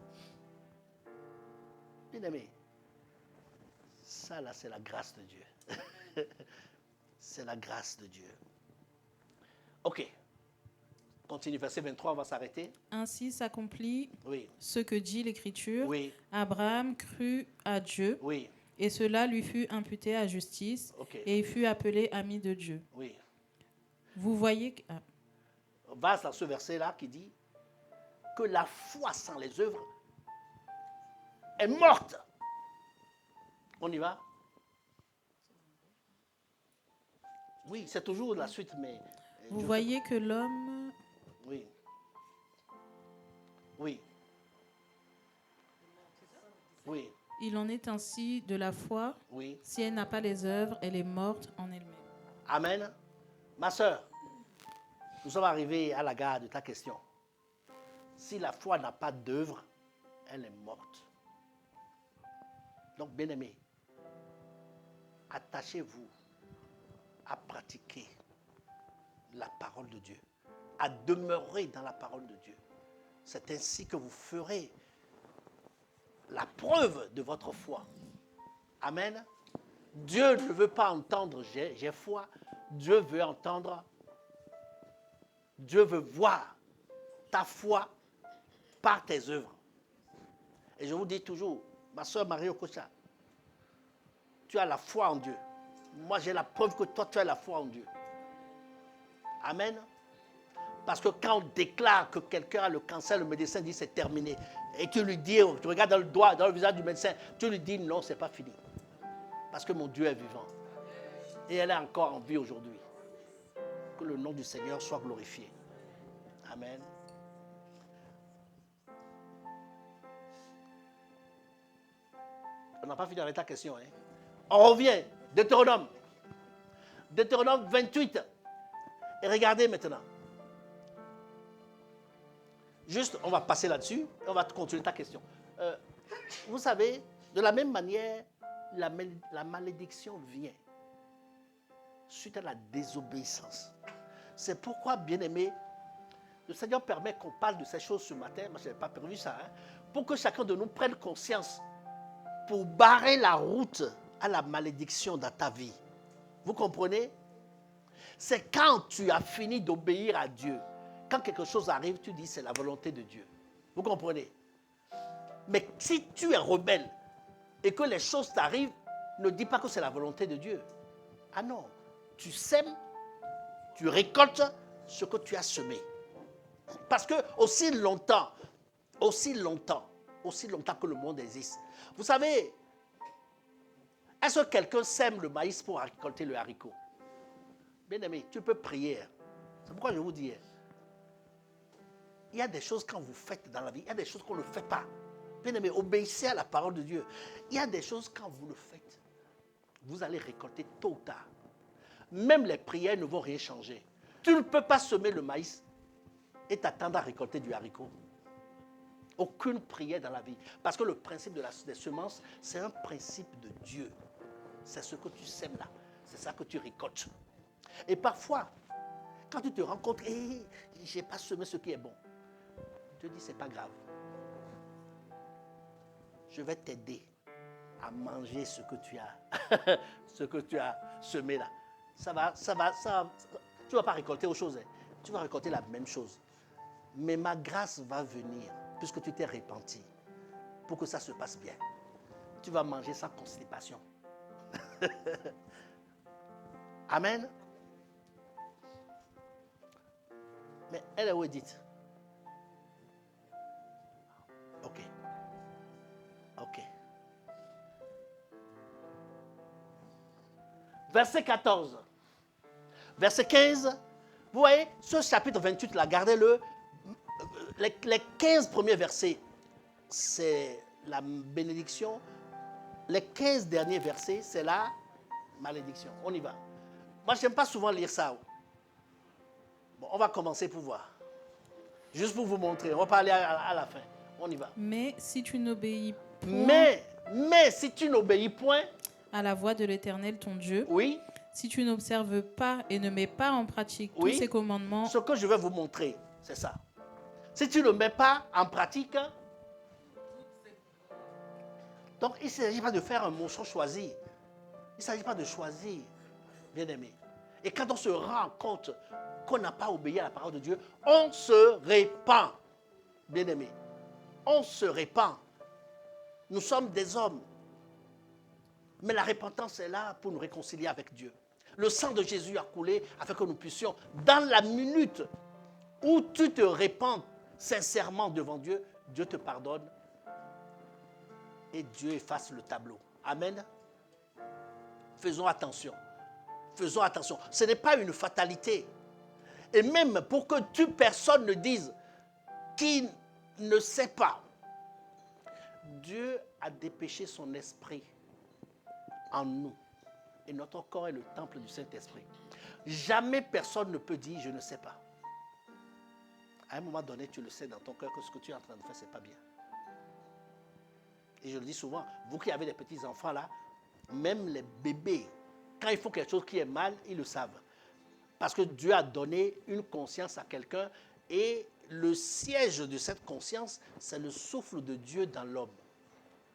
Speaker 1: Bien aimé, ça là, c'est la grâce de Dieu. C'est la grâce de Dieu. Ok. Continue, verset 23, on va s'arrêter.
Speaker 2: Ainsi s'accomplit ce que dit l'Écriture. Abraham crut à Dieu. Et cela lui fut imputé à justice. Et il fut appelé ami de Dieu. Vous voyez que...
Speaker 1: Va dans ce verset-là qui dit que la foi sans les œuvres est morte. On y va? Oui, c'est toujours la suite, mais...
Speaker 2: Vous voyez que l'homme...
Speaker 1: Oui. Oui. Oui.
Speaker 2: Il en est ainsi de la foi. Si elle n'a pas les œuvres, elle est morte en elle-même.
Speaker 1: Amen. Ma sœur, nous sommes arrivés à la gare de ta question. Si la foi n'a pas d'œuvre, elle est morte. Donc, bien-aimés, attachez-vous à pratiquer la parole de Dieu, à demeurer dans la parole de Dieu. C'est ainsi que vous ferez la preuve de votre foi. Amen. Dieu ne veut pas entendre j'ai foi. Dieu veut entendre. Dieu veut voir ta foi par tes œuvres. Et je vous dis toujours, ma soeur Marie Okocha, tu as la foi en Dieu. Moi, j'ai la preuve que toi, tu as la foi en Dieu. Amen. Parce que quand on déclare que quelqu'un a le cancer, le médecin dit c'est terminé. Et tu lui dis, tu regardes dans le visage du médecin, tu lui dis non, c'est pas fini. Parce que mon Dieu est vivant. Et elle est encore en vie aujourd'hui. Que le nom du Seigneur soit glorifié. Amen. On n'a pas fini avec ta question. Hein? On revient. Deutéronome. Deutéronome 28. Et regardez maintenant. Juste, on va passer là-dessus et on va continuer ta question. Vous savez, de la même manière, la malédiction vient suite à la désobéissance. C'est pourquoi, bien-aimé, le Seigneur permet qu'on parle de ces choses ce matin. Moi, je n'avais pas prévu ça. Hein, pour que chacun de nous prenne conscience pour barrer la route à la malédiction dans ta vie. Vous comprenez? C'est quand tu as fini d'obéir à Dieu. Quand quelque chose arrive, tu dis c'est la volonté de Dieu. Vous comprenez? Mais si tu es rebelle et que les choses t'arrivent, ne dis pas que c'est la volonté de Dieu. Ah non, tu sèmes, tu récoltes ce que tu as semé. Parce que aussi longtemps que le monde existe. Vous savez, est-ce que quelqu'un sème le maïs pour récolter le haricot? Bien aimé, tu peux prier. C'est pourquoi je vous dis, il y a des choses quand vous faites dans la vie, il y a des choses qu'on ne fait pas. Bien aimé, obéissez à la parole de Dieu. Il y a des choses quand vous le faites, vous allez récolter tôt ou tard. Même les prières ne vont rien changer. Tu ne peux pas semer le maïs et t'attendre à récolter du haricot. Aucune prière dans la vie. Parce que le principe des semences, c'est un principe de Dieu. C'est ce que tu sèmes là. C'est ça que tu récoltes. Et parfois, quand tu te rends compte, je n'ai pas semé ce qui est bon, Dieu dit, c'est pas grave. Je vais t'aider à manger ce que tu as semé là. Tu ne vas pas récolter autre chose. Hein. Tu vas récolter la même chose. Mais ma grâce va venir, puisque tu t'es repenti, pour que ça se passe bien. Tu vas manger sans constipation. Amen. Mais elle est où Edith? Ok. Verset 14. Verset 15. Vous voyez, ce chapitre 28, là, gardez-le. Les 15 premiers versets, c'est la bénédiction. Les 15 derniers versets, c'est la malédiction. On y va. Moi, je n'aime pas souvent lire ça. Bon, on va commencer pour voir. Juste pour vous montrer. On va pas aller à la fin. On y va.
Speaker 2: Mais si tu n'obéis point...
Speaker 1: Mais si tu n'obéis point...
Speaker 2: à la voix de l'Éternel, ton Dieu...
Speaker 1: Oui.
Speaker 2: Si tu n'observes pas et ne mets pas en pratique tous ces commandements...
Speaker 1: Ce que je vais vous montrer, c'est ça. Si tu ne mets pas en pratique... Donc, il ne s'agit pas de faire un mouton choisi. Il ne s'agit pas de choisir, bien-aimé. Et quand on se rend compte qu'on n'a pas obéi à la parole de Dieu, on se répand, bien-aimé. On se répand. Nous sommes des hommes. Mais la repentance est là pour nous réconcilier avec Dieu. Le sang de Jésus a coulé afin que nous puissions, dans la minute où tu te répands sincèrement devant Dieu, Dieu te pardonne et Dieu efface le tableau. Amen. Faisons attention. Faisons attention. Ce n'est pas une fatalité. Et même pour que personne ne dise qu'il ne sait pas, Dieu a dépêché son esprit en nous. Et notre corps est le temple du Saint-Esprit. Jamais personne ne peut dire « je ne sais pas ». À un moment donné, tu le sais dans ton cœur que ce que tu es en train de faire, ce n'est pas bien. Et je le dis souvent, vous qui avez des petits-enfants là, même les bébés, quand ils font quelque chose qui est mal, ils le savent. Parce que Dieu a donné une conscience à quelqu'un et le siège de cette conscience, c'est le souffle de Dieu dans l'homme.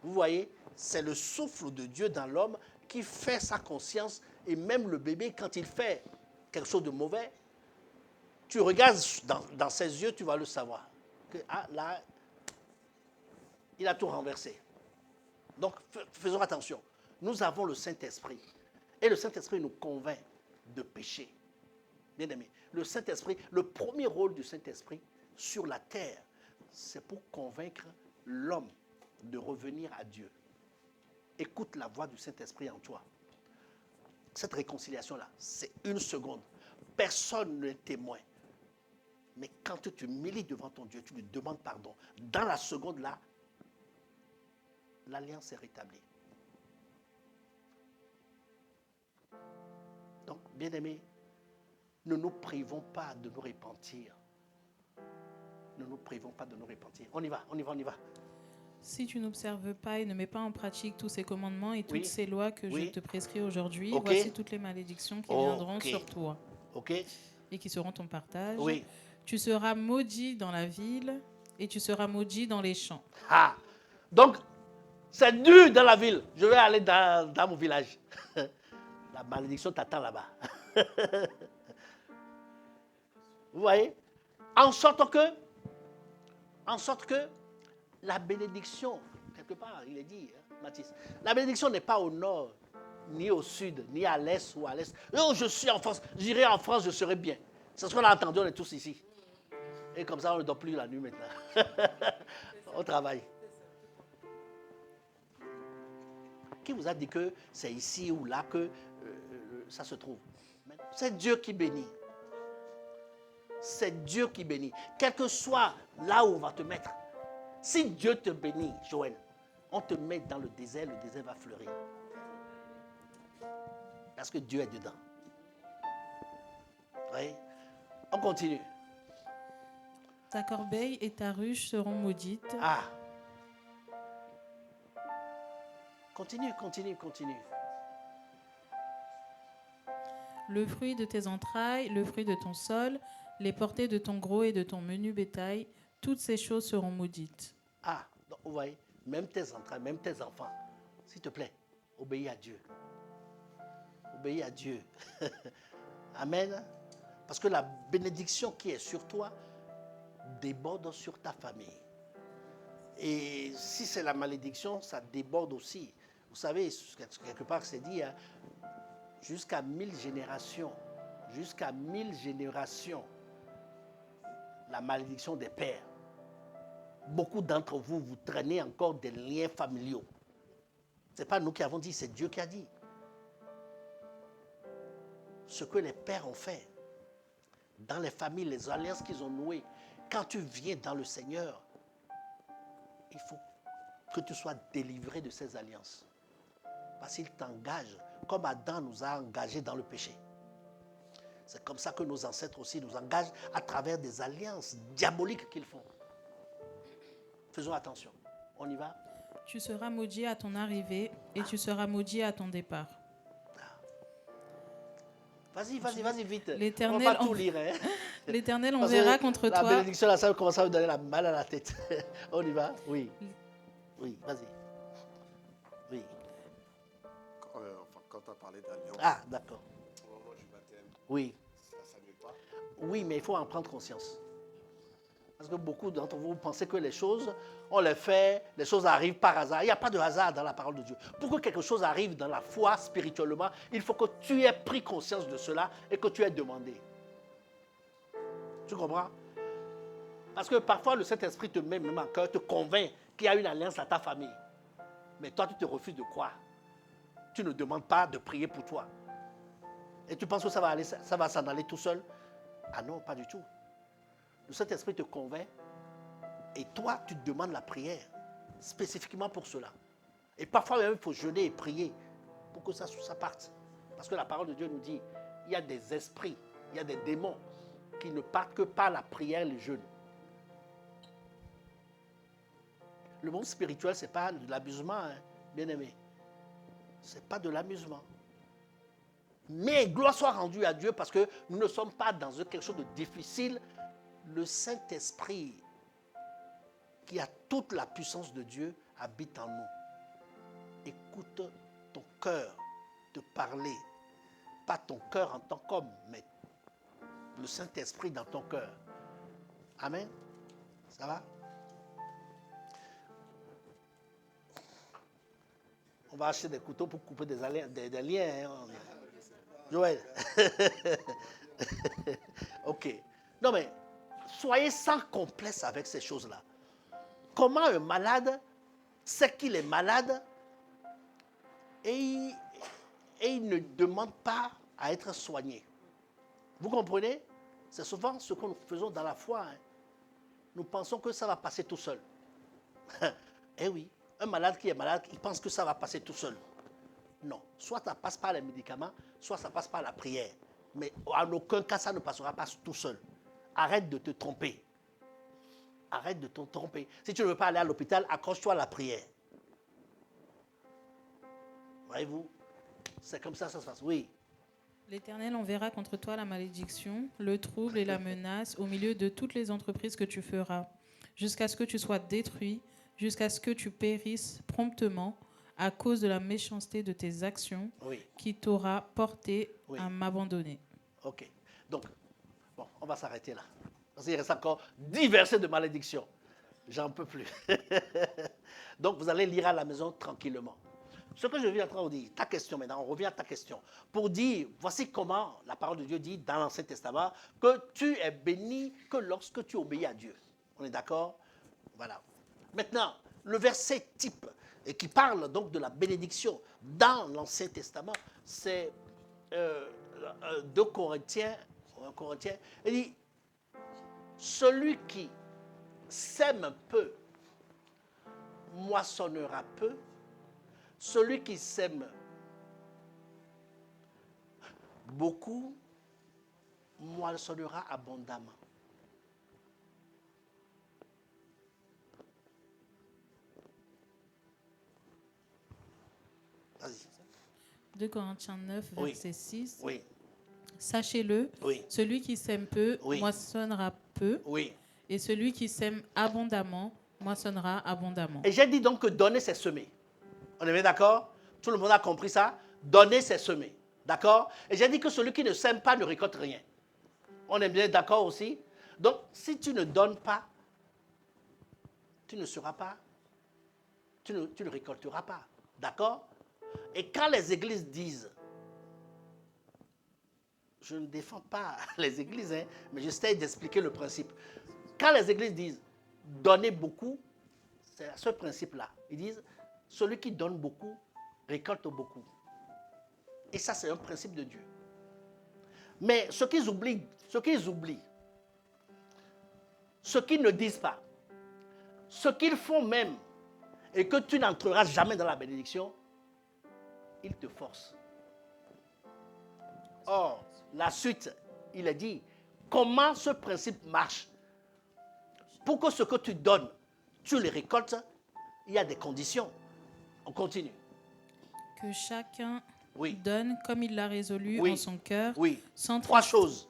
Speaker 1: Vous voyez, c'est le souffle de Dieu dans l'homme qui fait sa conscience. Et même le bébé, quand il fait quelque chose de mauvais, tu regardes dans ses yeux, tu vas le savoir. Que, ah, là, il a tout renversé. Donc, faisons attention. Nous avons le Saint-Esprit. Et le Saint-Esprit nous convainc de pécher. Bien aimé, le Saint-Esprit, le premier rôle du Saint-Esprit sur la terre, c'est pour convaincre l'homme de revenir à Dieu. Écoute la voix du Saint-Esprit en toi. Cette réconciliation-là, c'est 1 seconde. Personne n'est témoin. Mais quand tu t'humilies devant ton Dieu, tu lui demandes pardon. Dans la seconde-là, l'alliance est rétablie. Donc, bien-aimés, ne nous privons pas de nous repentir. Ne nous privons pas de nous repentir. On y va, on y va, on y va.
Speaker 2: Si tu n'observes pas et ne mets pas en pratique tous ces commandements et toutes ces lois que je te prescris aujourd'hui, voici toutes les malédictions qui viendront sur toi et qui seront ton partage. Tu seras maudit dans la ville et tu seras maudit dans les champs.
Speaker 1: Ah, donc, c'est dur dans la ville. Je vais aller dans mon village. La malédiction t'attend là-bas. Vous voyez? En sorte que la bénédiction, quelque part, il est dit, hein, Mathis, la bénédiction n'est pas au nord, ni au sud, ni à l'est ou à l'est. Oh, je suis en France, j'irai en France, je serai bien. C'est ce qu'on a entendu, on est tous ici. Et comme ça, on ne dort plus la nuit maintenant. On travaille. Qui vous a dit que c'est ici ou là que ça se trouve? C'est Dieu qui bénit. C'est Dieu qui bénit. Quel que soit là où on va te mettre. Si Dieu te bénit, Joël, on te met dans le désert va fleurir. Parce que Dieu est dedans. Oui. On continue.
Speaker 2: Ta corbeille et ta ruche seront maudites.
Speaker 1: Ah. Continue.
Speaker 2: Le fruit de tes entrailles, le fruit de ton sol, les portées de ton gros et de ton menu bétail, toutes ces choses seront maudites.
Speaker 1: Ah, donc vous voyez, même tes entrailles, même tes enfants, s'il te plaît, obéis à Dieu. Obéis à Dieu. Amen. Parce que la bénédiction qui est sur toi déborde sur ta famille. Et si c'est la malédiction, ça déborde aussi. Vous savez, quelque part, c'est dit, hein, jusqu'à 1000 générations, la malédiction des pères. Beaucoup d'entre vous, vous traînez encore des liens familiaux. Ce n'est pas nous qui avons dit, c'est Dieu qui a dit. Ce que les pères ont fait, dans les familles, les alliances qu'ils ont nouées, quand tu viens dans le Seigneur, il faut que tu sois délivré de ces alliances. Parce qu'il t'engage, comme Adam nous a engagés dans le péché. C'est comme ça que nos ancêtres aussi nous engagent à travers des alliances diaboliques qu'ils font. Faisons attention. On y va?
Speaker 2: Tu seras maudit à ton arrivée et tu seras maudit à ton départ.
Speaker 1: Vas-y, vite.
Speaker 2: L'Éternel,
Speaker 1: on va pas tout lire. Hein?
Speaker 2: L'Éternel enverra contre toi.
Speaker 1: La bénédiction, là, ça commence à me donner mal à la tête. On y va? Oui. Oui, vas-y. Oui.
Speaker 3: Quand tu as parlé d'alliance.
Speaker 1: Ah, d'accord.
Speaker 3: Au moment du baptême.
Speaker 1: Oui.
Speaker 3: Ça ne s'annule pas?
Speaker 1: Oui, mais il faut en prendre conscience. Parce que beaucoup d'entre vous pensez que les choses, on les fait, les choses arrivent par hasard. Il n'y a pas de hasard dans la parole de Dieu. Pour que quelque chose arrive dans la foi spirituellement, il faut que tu aies pris conscience de cela et que tu aies demandé. Tu comprends? Parce que parfois, le Saint-Esprit te met même en cœur, te convainc qu'il y a une alliance à ta famille. Mais toi, tu te refuses de croire. Tu ne demandes pas de prier pour toi. Et tu penses que ça va s'en aller tout seul? Ah non, pas du tout. Le Saint-Esprit te convainc et toi, tu demandes la prière spécifiquement pour cela. Et parfois même, il faut jeûner et prier pour que ça parte. Parce que la parole de Dieu nous dit, il y a des esprits, il y a des démons qui ne partent que par la prière et le jeûne. Le monde spirituel, ce n'est pas de l'amusement, hein, bien aimé. Ce n'est pas de l'amusement. Mais gloire soit rendue à Dieu parce que nous ne sommes pas dans quelque chose de difficile. Le Saint-Esprit, qui a toute la puissance de Dieu, habite en nous. Écoute ton cœur te parler. Pas ton cœur en tant qu'homme, mais le Saint-Esprit dans ton cœur. Amen. Ça va? On va acheter des couteaux pour couper des liens. Hein. Joël. Ok. Non mais, soyez sans complexe avec ces choses-là. Comment un malade sait qu'il est malade et il ne demande pas à être soigné? Vous comprenez? C'est souvent ce que nous faisons dans la foi. Hein. Nous pensons que ça va passer tout seul. Eh oui, un malade qui est malade, il pense que ça va passer tout seul. Non, soit ça passe par les médicaments, soit ça passe par la prière. Mais en aucun cas, ça ne passera pas tout seul. Arrête de te tromper. Arrête de te tromper. Si tu ne veux pas aller à l'hôpital, accroche-toi à la prière. Voyez-vous? C'est comme ça que ça se passe. Oui.
Speaker 2: L'Éternel enverra contre toi la malédiction, le trouble et la menace au milieu de toutes les entreprises que tu feras, jusqu'à ce que tu sois détruit, jusqu'à ce que tu périsses promptement à cause de la méchanceté de tes actions qui t'aura porté à m'abandonner.
Speaker 1: Ok. Donc, bon, on va s'arrêter là. Parce qu'il reste encore 10 versets de malédiction. J'en peux plus. Donc, vous allez lire à la maison tranquillement. Ce que je viens en train de dire, ta question maintenant, on revient à ta question. Pour dire, voici comment la parole de Dieu dit dans l'Ancien Testament que tu es béni que lorsque tu obéis à Dieu. On est d'accord? Voilà. Maintenant, le verset type et qui parle donc de la bénédiction dans l'Ancien Testament, c'est 2 Corinthiens, il dit, celui qui sème peu, moissonnera peu. Celui qui sème beaucoup, moissonnera abondamment. Vas-y.
Speaker 2: 2 Corinthiens 9, verset 6.
Speaker 1: Oui.
Speaker 2: Sachez-le, celui qui sème peu moissonnera peu, et celui qui sème abondamment moissonnera abondamment.
Speaker 1: Et j'ai dit donc que donner, c'est semer. On est bien d'accord? Tout le monde a compris ça? Donner, c'est semer. D'accord? Et j'ai dit que celui qui ne sème pas ne récolte rien. On est bien d'accord aussi? Donc, si tu ne donnes pas, tu ne seras pas, tu ne récolteras pas. D'accord? Et quand les églises disent, je ne défends pas les églises, hein, mais j'essaie d'expliquer le principe. Quand les églises disent, donnez beaucoup, c'est ce principe-là. Ils disent, celui qui donne beaucoup, récolte beaucoup. Et ça, c'est un principe de Dieu. Mais ce qu'ils oublient, ce qu'ils ne disent pas, ce qu'ils font même, et que tu n'entreras jamais dans la bénédiction, ils te forcent. Or, la suite, il a dit, comment ce principe marche? Pour que ce que tu donnes, tu le récoltes, il y a des conditions. On continue.
Speaker 2: Que chacun donne comme il l'a résolu en son cœur.
Speaker 1: Sans 3 choses.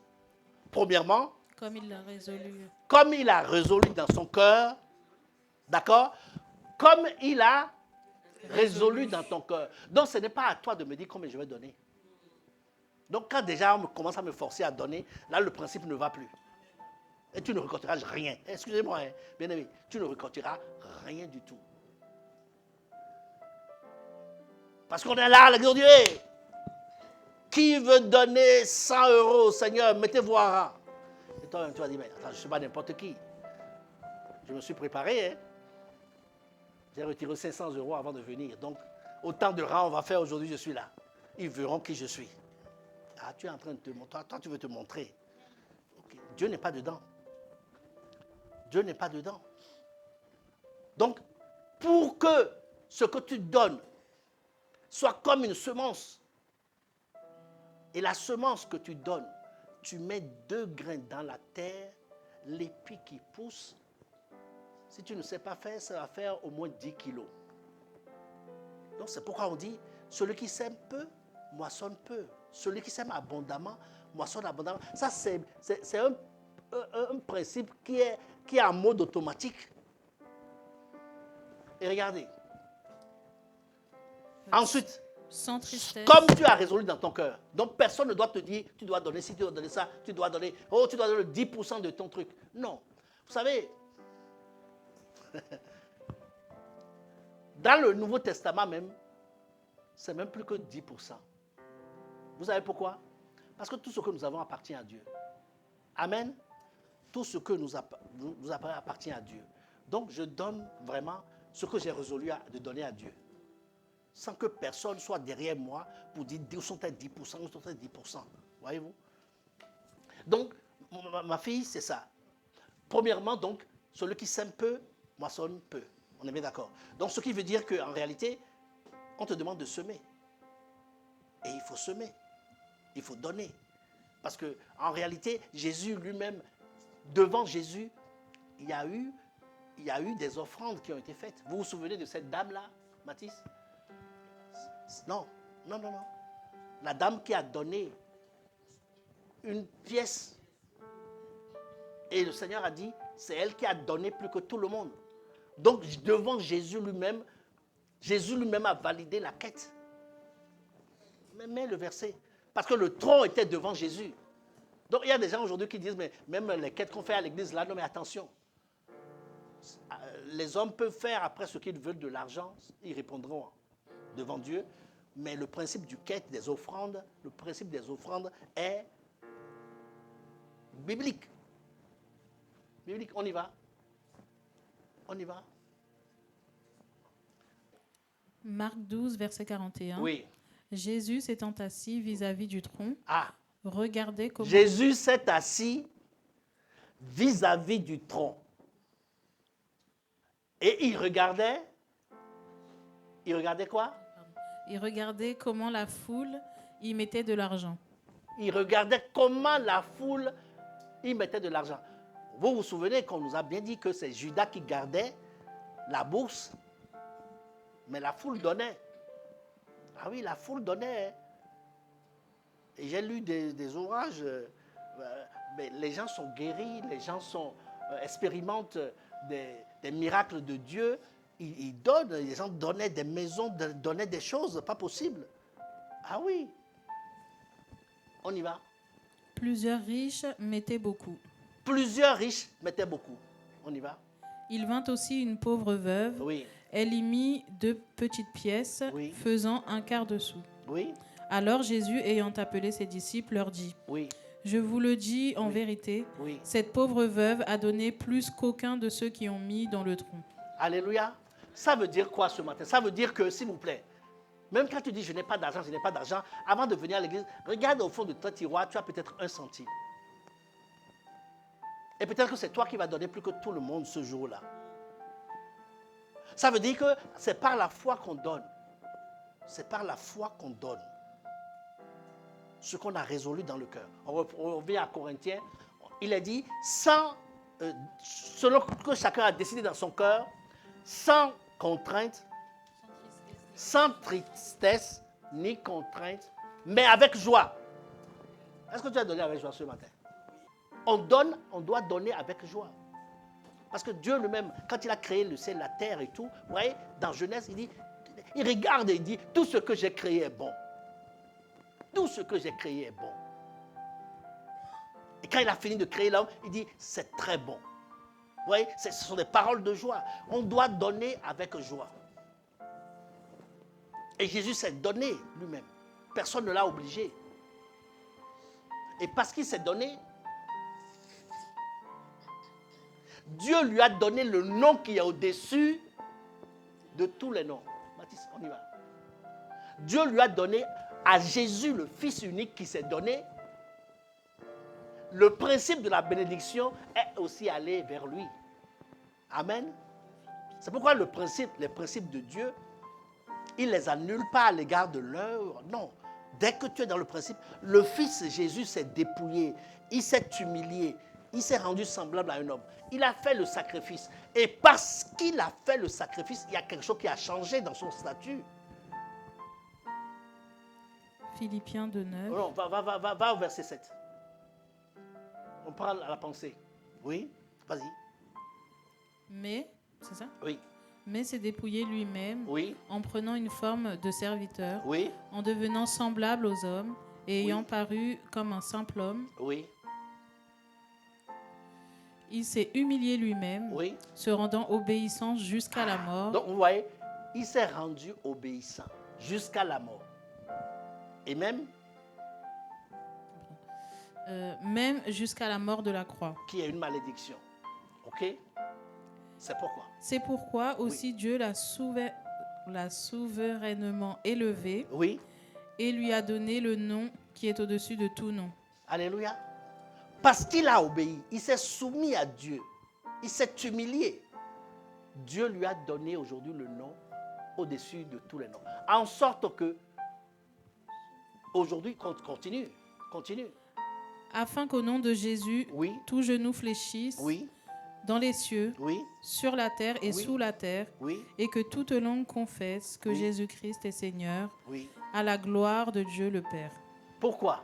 Speaker 1: Premièrement,
Speaker 2: comme il l'a résolu.
Speaker 1: Comme il a résolu dans son cœur. D'accord? Comme il a résolu dans ton cœur. Donc, ce n'est pas à toi de me dire combien je vais donner. Donc, quand déjà on commence à me forcer à donner, là, le principe ne va plus. Et tu ne récolteras rien. Excusez-moi, hein, bien aimé, tu ne récolteras rien du tout. Parce qu'on est là, le Dieu. Qui veut donner 100 euros, Seigneur, mettez-vous en rang. Et toi, tu vas dire, mais attends, je ne suis pas n'importe qui. Je me suis préparé. Hein. J'ai retiré 500 euros avant de venir. Donc, autant de rangs on va faire aujourd'hui, je suis là. Ils verront qui je suis. Ah, tu es en train de te montrer. Toi, tu veux te montrer. Okay. Dieu n'est pas dedans. Dieu n'est pas dedans. Donc, pour que ce que tu donnes soit comme une semence, et la semence que tu donnes, tu mets 2 grains dans la terre, l'épi qui pousse, si tu ne sais pas faire, ça va faire au moins 10 kilos. Donc c'est pourquoi on dit, celui qui sème peu, moissonne peu. Celui qui sème abondamment, moissonne abondamment. Ça, c'est un principe qui est en mode automatique. Et regardez. Ensuite,
Speaker 2: sans tristesse.
Speaker 1: Comme tu as résolu dans ton cœur, donc personne ne doit te dire, tu dois donner ci, tu dois donner ça, tu dois donner 10% de ton truc. Non. Vous savez, dans le Nouveau Testament même, c'est même plus que 10%. Vous savez pourquoi? Parce que tout ce que nous avons appartient à Dieu. Amen. Tout ce que nous appartient à Dieu. Donc je donne vraiment ce que j'ai résolu de donner à Dieu. Sans que personne soit derrière moi pour dire où sont tes 10%, où sont tes 10%. Voyez-vous? Donc, ma fille, c'est ça. Premièrement, donc, celui qui sème peu, moissonne peu. On est bien d'accord. Donc, ce qui veut dire qu'en réalité, on te demande de semer. Et il faut semer. Il faut donner. Parce qu'en réalité, Jésus lui-même, devant Jésus, il y a eu des offrandes qui ont été faites. Vous vous souvenez de cette dame-là, Mathis? Non. La dame qui a donné une pièce. Et le Seigneur a dit, c'est elle qui a donné plus que tout le monde. Donc, devant Jésus lui-même a validé la quête. Mais le verset. Parce que le tronc était devant Jésus. Donc, il y a des gens aujourd'hui qui disent, mais même les quêtes qu'on fait à l'église, là, non, mais attention. Les hommes peuvent faire après ce qu'ils veulent de l'argent, ils répondront devant Dieu. Mais le principe du quête des offrandes, le principe des offrandes est biblique. Biblique, on y va. On y va.
Speaker 2: Marc 12, verset 41.
Speaker 1: Oui.
Speaker 2: Jésus s'étant assis vis-à-vis du tronc, regardez comment...
Speaker 1: Jésus s'est assis vis-à-vis du tronc. Et il regardait quoi?
Speaker 2: Il regardait comment la foule y mettait de l'argent.
Speaker 1: Il regardait comment la foule y mettait de l'argent. Vous vous souvenez qu'on nous a bien dit que c'est Judas qui gardait la bourse, mais la foule donnait. Ah oui, la foule donnait. Et j'ai lu des ouvrages, mais les gens sont guéris, les gens expérimentent des miracles de Dieu. Ils donnent, les gens donnaient des maisons, donnaient des choses, pas possible. Ah oui. On y va.
Speaker 2: Plusieurs riches mettaient beaucoup.
Speaker 1: Plusieurs riches mettaient beaucoup. On y va.
Speaker 2: Il vint aussi une pauvre veuve.
Speaker 1: Oui.
Speaker 2: Elle y mit 2 petites pièces,
Speaker 1: oui.
Speaker 2: faisant 1/4 de sou.
Speaker 1: Oui.
Speaker 2: Alors Jésus, ayant appelé ses disciples, leur dit,
Speaker 1: oui.
Speaker 2: Je vous le dis en vérité, cette pauvre veuve a donné plus qu'aucun de ceux qui ont mis dans le tronc.
Speaker 1: Alléluia. Ça veut dire quoi ce matin? Ça veut dire que, s'il vous plaît, même quand tu dis je n'ai pas d'argent, avant de venir à l'église, regarde au fond de ton tiroir, tu as peut-être 1 centime. Et peut-être que c'est toi qui vas donner plus que tout le monde ce jour-là. Ça veut dire que c'est par la foi qu'on donne. C'est par la foi qu'on donne ce qu'on a résolu dans le cœur. On revient à Corinthiens. Il a dit, selon que chacun a décidé dans son cœur, sans contrainte, sans tristesse, ni contrainte, mais avec joie. Est-ce que tu as donné avec joie ce matin? On doit donner avec joie. Parce que Dieu lui-même, quand il a créé le ciel, la terre et tout, vous voyez, dans Genèse, il regarde et il dit, tout ce que j'ai créé est bon. Tout ce que j'ai créé est bon. Et quand il a fini de créer l'homme, il dit, c'est très bon. Vous voyez, ce sont des paroles de joie. On doit donner avec joie. Et Jésus s'est donné lui-même. Personne ne l'a obligé. Et parce qu'il s'est donné, Dieu lui a donné le nom qui est au-dessus de tous les noms. Baptiste, on y va. Dieu lui a donné à Jésus, le Fils unique qui s'est donné. Le principe de la bénédiction est aussi aller vers lui. Amen. C'est pourquoi les principes de Dieu, il ne les annule pas à l'égard de l'œuvre. Non. Dès que tu es dans le principe, le Fils Jésus s'est dépouillé, il s'est humilié, il s'est rendu semblable à un homme. Il a fait le sacrifice. Et parce qu'il a fait le sacrifice, il y a quelque chose qui a changé dans son statut.
Speaker 2: Philippiens 2:9.
Speaker 1: Non, va au verset 7. On parle à la pensée. Oui, vas-y.
Speaker 2: Mais, c'est ça?
Speaker 1: Oui.
Speaker 2: Mais s'est dépouillé lui-même,
Speaker 1: oui,
Speaker 2: en prenant une forme de serviteur,
Speaker 1: oui,
Speaker 2: en devenant semblable aux hommes, et ayant paru comme un simple homme.
Speaker 1: Oui.
Speaker 2: Il s'est humilié lui-même,
Speaker 1: Oui.
Speaker 2: se rendant obéissant jusqu'à la mort.
Speaker 1: Donc vous voyez, il s'est rendu obéissant jusqu'à la mort. Et même
Speaker 2: même jusqu'à la mort de la croix.
Speaker 1: Qui est une malédiction. Ok? C'est pourquoi.
Speaker 2: C'est pourquoi aussi Dieu l'a souverainement élevé,
Speaker 1: oui,
Speaker 2: et lui a donné le nom qui est au-dessus de tout nom.
Speaker 1: Alléluia. Parce qu'il a obéi, il s'est soumis à Dieu, il s'est humilié. Dieu lui a donné aujourd'hui le nom au-dessus de tous les noms. En sorte que, aujourd'hui, continue.
Speaker 2: Afin qu'au nom de Jésus, tout genou fléchisse, dans les cieux, sur la terre et sous la terre, et que toute langue confesse que Jésus-Christ est Seigneur, à la gloire de Dieu le Père. Pourquoi?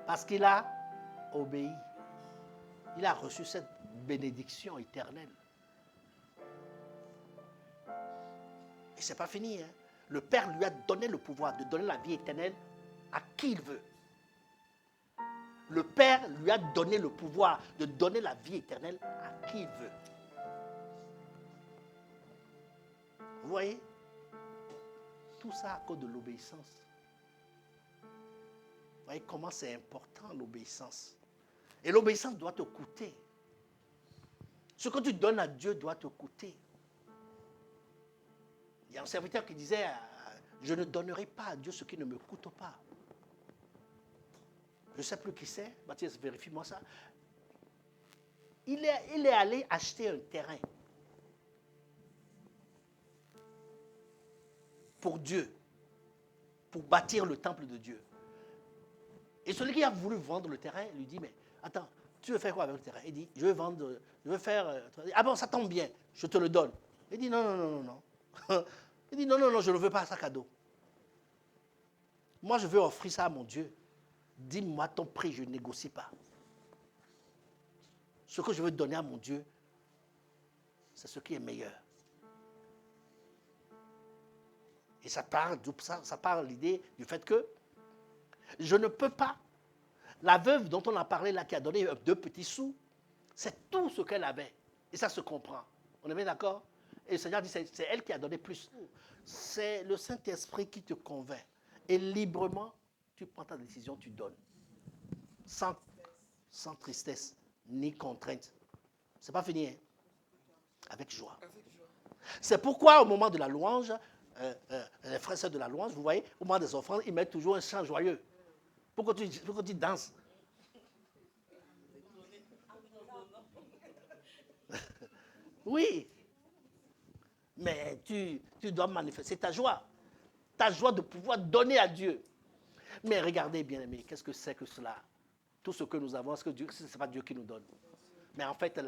Speaker 2: Parce qu'il a obéi. Il a reçu cette bénédiction éternelle. Et ce n'est pas fini. Le Père lui a donné le pouvoir de donner la vie éternelle à qui il veut. Le Père lui a donné le pouvoir de donner la vie éternelle à qui il veut. Vous voyez? Tout ça à cause de l'obéissance. Vous voyez comment c'est important l'obéissance. Et l'obéissance doit te coûter. Ce que tu donnes à Dieu doit te coûter. Il y a un serviteur qui disait, je ne donnerai pas à Dieu ce qui ne me coûte pas. Je ne sais plus qui c'est, Baptiste, vérifie-moi ça. Il est allé acheter un terrain pour Dieu, pour bâtir le temple de Dieu. Et celui qui a voulu vendre le terrain lui dit, mais attends, tu veux faire quoi avec le terrain? Il dit, je veux faire... Ah bon, ça tombe bien, je te le donne. Il dit, non. Il dit, non, je ne veux pas ça cadeau. Moi, je veux offrir ça à mon Dieu. Dis-moi ton prix, je ne négocie pas. Ce que je veux donner à mon Dieu, c'est ce qui est meilleur. Et ça part l'idée du fait que je ne peux pas. La veuve dont on a parlé là, qui a donné 2 petits sous, c'est tout ce qu'elle avait. Et ça se comprend. On est bien d'accord? Et le Seigneur dit, c'est elle qui a donné plus. C'est le Saint-Esprit qui te convainc. Et librement, tu prends ta décision, tu donnes. Sans tristesse, ni contrainte. Ce n'est pas fini, hein? Avec joie. C'est pourquoi au moment de la louange, les frères et sœurs de la louange, vous voyez, au moment des offrandes, ils mettent toujours un chant joyeux. Pourquoi tu danses? Oui. Mais tu dois manifester ta joie. Ta joie de pouvoir donner à Dieu. Mais regardez, bien aimés, qu'est-ce que c'est que cela? Tout ce que nous avons, est-ce que ce n'est pas Dieu qui nous donne? Mais en fait,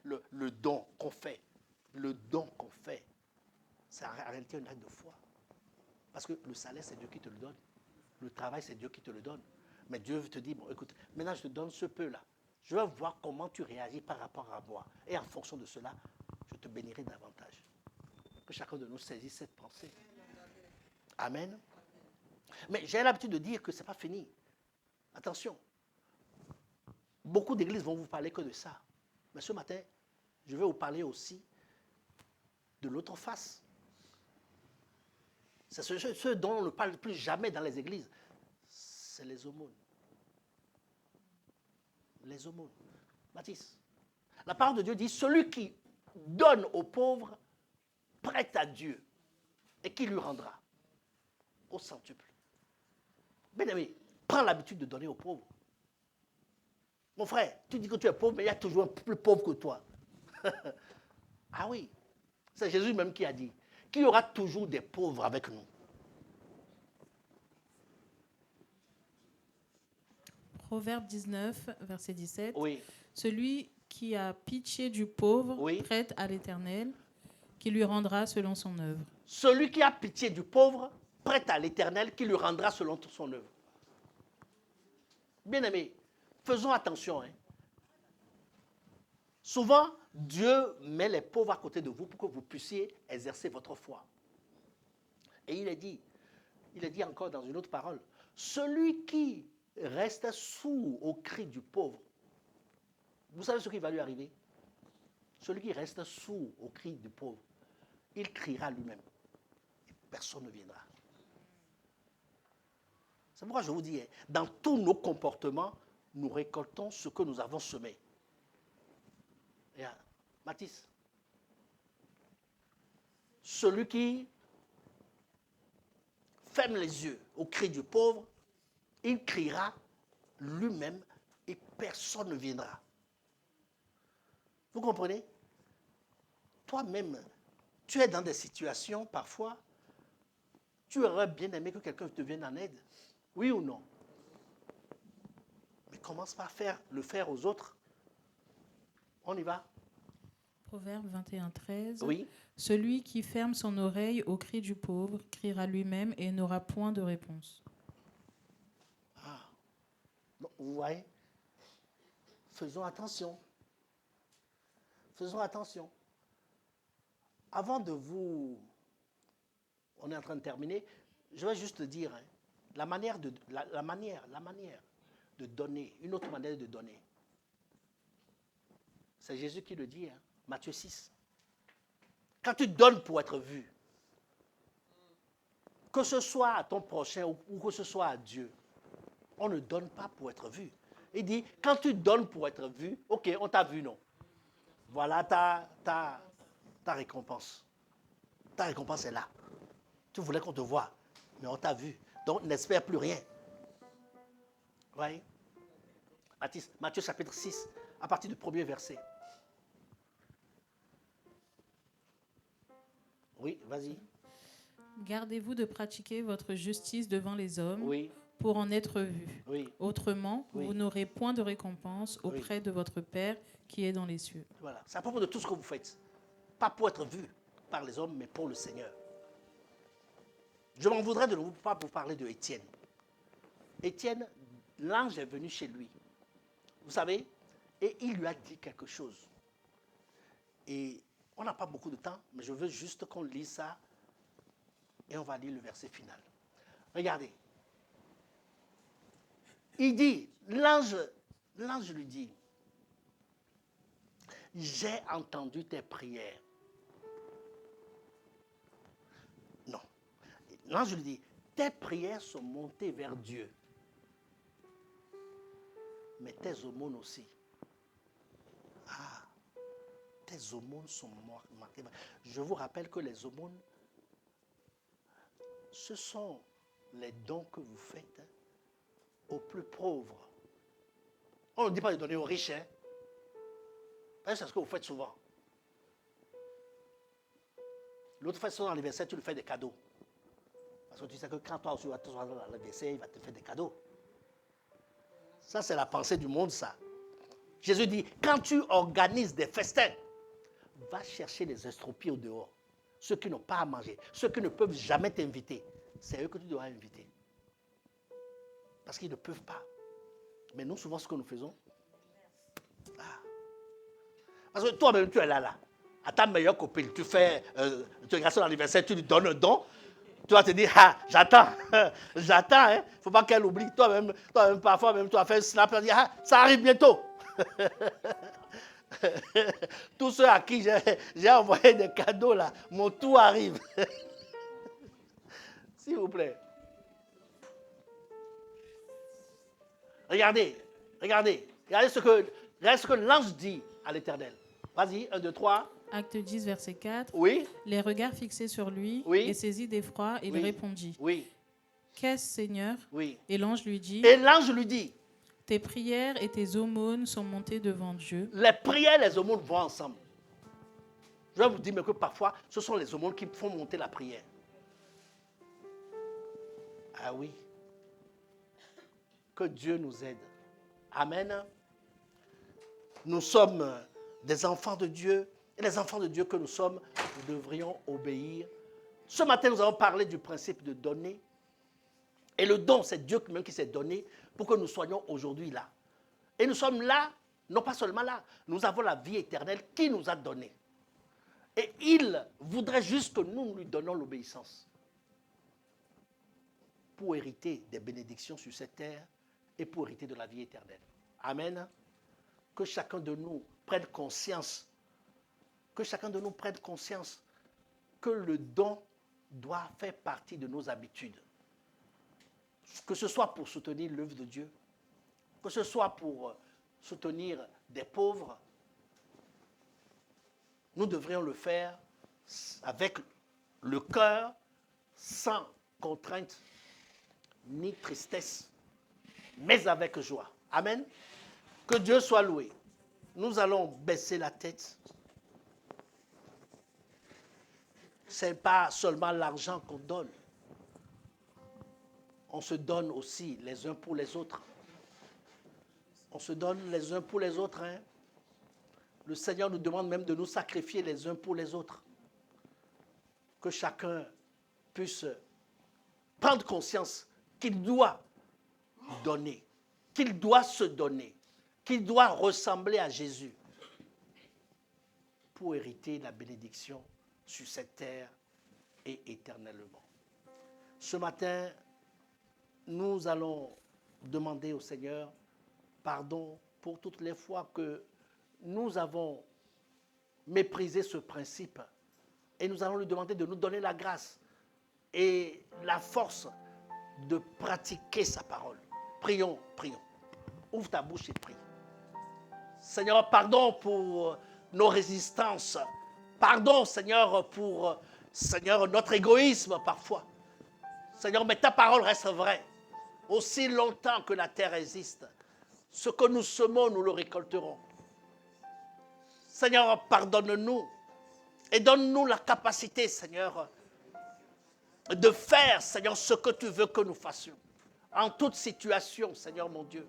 Speaker 2: le don qu'on fait, c'est en réalité un acte de foi. Parce que le salaire, c'est Dieu qui te le donne. Le travail, c'est Dieu qui te le donne. Mais Dieu te dit, bon, écoute, maintenant je te donne ce peu-là. Je vais voir comment tu réagis par rapport à moi. Et en fonction de cela, je te bénirai davantage. Que chacun de nous saisisse cette pensée. Amen. Mais j'ai l'habitude de dire que ce n'est pas fini. Attention. Beaucoup d'églises vont vous parler que de ça. Mais ce matin, je vais vous parler aussi de l'autre face. C'est ce dont on ne parle plus jamais dans les églises. C'est les aumônes. Les aumônes. Baptiste, la parole de Dieu dit, celui qui donne aux pauvres, prête à Dieu, et qui lui rendra au centuple. Bien-aimé, prends l'habitude de donner aux pauvres. Mon frère, tu dis que tu es pauvre, mais il y a toujours un plus pauvre que toi. Ah oui, c'est Jésus même qui a dit qu'il y aura toujours des pauvres avec nous. Proverbe 19, verset 17.
Speaker 1: Oui.
Speaker 2: Celui qui a pitié du pauvre prête à l'Éternel, qui lui rendra selon son œuvre.
Speaker 1: Celui qui a pitié du pauvre prête à l'Éternel qui lui rendra selon toute son œuvre. Bien-aimés, faisons attention. Souvent, Dieu met les pauvres à côté de vous pour que vous puissiez exercer votre foi. Et il est dit encore dans une autre parole, celui qui reste sourd au cri du pauvre, vous savez ce qui va lui arriver? Celui qui reste sourd au cri du pauvre, il criera lui-même. Et personne ne viendra. C'est pourquoi je vous dis, dans tous nos comportements, nous récoltons ce que nous avons semé. Regarde, Mathis, celui qui ferme les yeux au cri du pauvre, il criera lui-même et personne ne viendra. Vous comprenez? Toi-même, tu es dans des situations, parfois, tu aurais bien aimé que quelqu'un te vienne en aide. Oui ou non? Mais commence par le faire aux autres. On y va?
Speaker 2: Proverbe 21, 13.
Speaker 1: Oui.
Speaker 2: Celui qui ferme son oreille au cri du pauvre criera lui-même et n'aura point de réponse.
Speaker 1: Ah. Donc, vous voyez? Faisons attention. Faisons attention. Avant de vous... On est en train de terminer. Je vais juste dire, la manière de donner, une autre manière de donner. C'est Jésus qui le dit, Matthieu 6. Quand tu donnes pour être vu, que ce soit à ton prochain ou que ce soit à Dieu, on ne donne pas pour être vu. Il dit, quand tu donnes pour être vu, ok, on t'a vu, non? Voilà ta récompense. Ta récompense est là. Tu voulais qu'on te voie, mais on t'a vu. Donc, n'espère plus rien. Vous voyez? Matthieu chapitre 6, à partir du premier verset. Oui, vas-y.
Speaker 2: Gardez-vous de pratiquer votre justice devant les hommes,
Speaker 1: oui,
Speaker 2: pour en être vus.
Speaker 1: Oui.
Speaker 2: Autrement,
Speaker 1: Oui.
Speaker 2: vous n'aurez point de récompense auprès de votre Père qui est dans les cieux.
Speaker 1: Voilà, c'est à propos de tout ce que vous faites. Pas pour être vu par les hommes, mais pour le Seigneur. Je m'en voudrais de ne pas vous parler de Étienne. Étienne, l'ange est venu chez lui. Vous savez, et il lui a dit quelque chose. Et on n'a pas beaucoup de temps, mais je veux juste qu'on lise ça et on va lire le verset final. Regardez. Il dit, l'ange lui dit, j'ai entendu tes prières. Non. L'ange lui dit, tes prières sont montées vers Dieu. Mais tes aumônes aussi. Ah, tes aumônes sont marquées. Je vous rappelle que les aumônes, ce sont les dons que vous faites aux plus pauvres. On ne dit pas de donner aux riches, hein. C'est ce que vous faites souvent. L'autre fois, son anniversaire, tu lui fais des cadeaux. Parce que tu sais que quand toi aussi tu vas te faire l'anniversaire, il va te faire des cadeaux. Ça, c'est la pensée du monde, ça. Jésus dit, quand tu organises des festins, va chercher les estropiés au dehors. Ceux qui n'ont pas à manger, ceux qui ne peuvent jamais t'inviter. C'est eux que tu dois inviter. Parce qu'ils ne peuvent pas. Mais nous, souvent, ce que nous faisons, parce que toi-même, tu es là. À ta meilleure copine, tu regardes son anniversaire, tu lui donnes un don. Tu vas te dire, j'attends. J'attends, hein. Il ne faut pas qu'elle oublie. Toi-même, parfois, même, tu as fait un snap, tu vas dire, ça arrive bientôt. Tous ceux à qui j'ai envoyé des cadeaux, là, mon tour arrive. S'il vous plaît. Regardez ce que l'ange dit à l'Éternel. Vas-y, 1, 2, 3.
Speaker 2: Acte 10, verset 4.
Speaker 1: Oui.
Speaker 2: Les regards fixés sur lui, et saisi d'effroi, il répondit.
Speaker 1: Oui.
Speaker 2: Qu'est-ce, Seigneur?
Speaker 1: Oui.
Speaker 2: Et l'ange lui dit. Tes prières et tes aumônes sont montées devant Dieu.
Speaker 1: Les prières et les aumônes vont ensemble. Je vais vous dire que parfois, ce sont les aumônes qui font monter la prière. Ah oui. Que Dieu nous aide. Amen. Nous sommes des enfants de Dieu. Et les enfants de Dieu que nous sommes, nous devrions obéir Ce matin, nous allons parler du principe de donner. Et le don, c'est Dieu même qui s'est donné pour que nous soyons aujourd'hui là. Et nous sommes là, non pas seulement là, nous avons la vie éternelle qui nous a donné. Et il voudrait juste que nous lui donnions l'obéissance pour hériter des bénédictions sur cette terre et pour hériter de la vie éternelle. Amen. Que chacun de nous prenne conscience, que le don doit faire partie de nos habitudes. Que ce soit pour soutenir l'œuvre de Dieu, que ce soit pour soutenir des pauvres, nous devrions le faire avec le cœur, sans contrainte ni tristesse, mais avec joie. Amen. Que Dieu soit loué. Nous allons baisser la tête. Ce n'est pas seulement l'argent qu'on donne. On se donne aussi les uns pour les autres. On se donne les uns pour les autres. Hein? Le Seigneur nous demande même de nous sacrifier les uns pour les autres. Que chacun puisse prendre conscience qu'il doit donner, qu'il doit se donner, qu'il doit ressembler à Jésus pour hériter la bénédiction sur cette terre et éternellement. Ce matin, nous allons demander au Seigneur pardon pour toutes les fois que nous avons méprisé ce principe et nous allons lui demander de nous donner la grâce et la force de pratiquer sa parole. Prions, prions. Ouvre ta bouche et prie. Seigneur, pardon pour nos résistances. Pardon, Seigneur, pour Seigneur, notre égoïsme parfois. Seigneur, mais ta parole reste vraie. Aussi longtemps que la terre existe, ce que nous semons, nous le récolterons. Seigneur, pardonne-nous et donne-nous la capacité, Seigneur, de faire, Seigneur, ce que tu veux que nous fassions. En toute situation, Seigneur mon Dieu,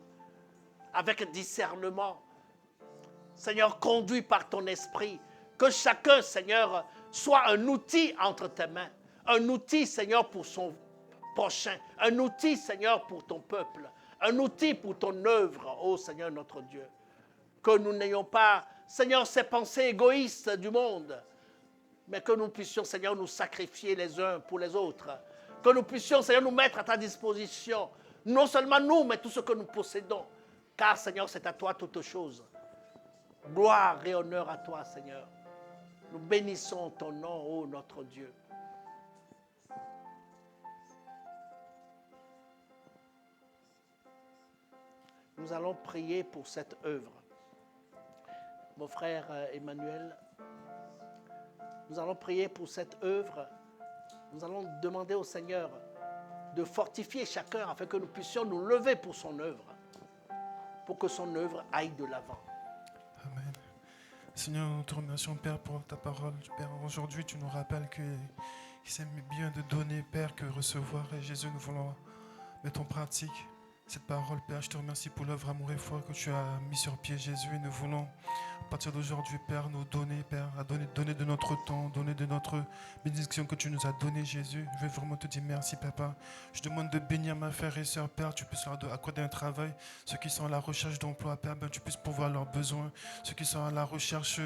Speaker 1: avec discernement. Seigneur, conduit par ton esprit, que chacun, Seigneur, soit un outil entre tes mains. Un outil, Seigneur, pour son prochain. Un outil, Seigneur, pour ton peuple. Un outil pour ton œuvre, ô Seigneur notre Dieu. Que nous n'ayons pas, Seigneur, ces pensées égoïstes du monde, mais que nous puissions, Seigneur, nous sacrifier les uns pour les autres. Que nous puissions, Seigneur, nous mettre à ta disposition, non seulement nous, mais tout ce que nous possédons. Car, Seigneur, c'est à toi toutes choses. Gloire et honneur à toi, Seigneur. Nous bénissons ton nom, ô notre Dieu. Nous allons prier pour cette œuvre. Mon frère Emmanuel, nous allons prier pour cette œuvre. Nous allons demander au Seigneur de fortifier chacun afin que nous puissions nous lever pour son œuvre, pour que son œuvre aille de l'avant.
Speaker 4: Amen. Seigneur, nous te remercions, Père, pour ta parole. Père, aujourd'hui, tu nous rappelles que c'est bien de donner, Père, que recevoir. Et Jésus, nous voulons mettre en pratique cette parole, Père. Je te remercie pour l'œuvre Amour et Foi que tu as mis sur pied, Jésus. Et nous voulons, à partir d'aujourd'hui, Père, nous donner, Père, à donner de notre temps, donner de notre bénédiction que tu nous as donnée, Jésus. Je veux vraiment te dire merci, Papa. Je demande de bénir ma frère et sœur, Père. Tu puisses leur accorder un travail. Ceux qui sont à la recherche d'emploi, Père, ben, tu puisses pourvoir leurs besoins. Ceux qui sont à la recherche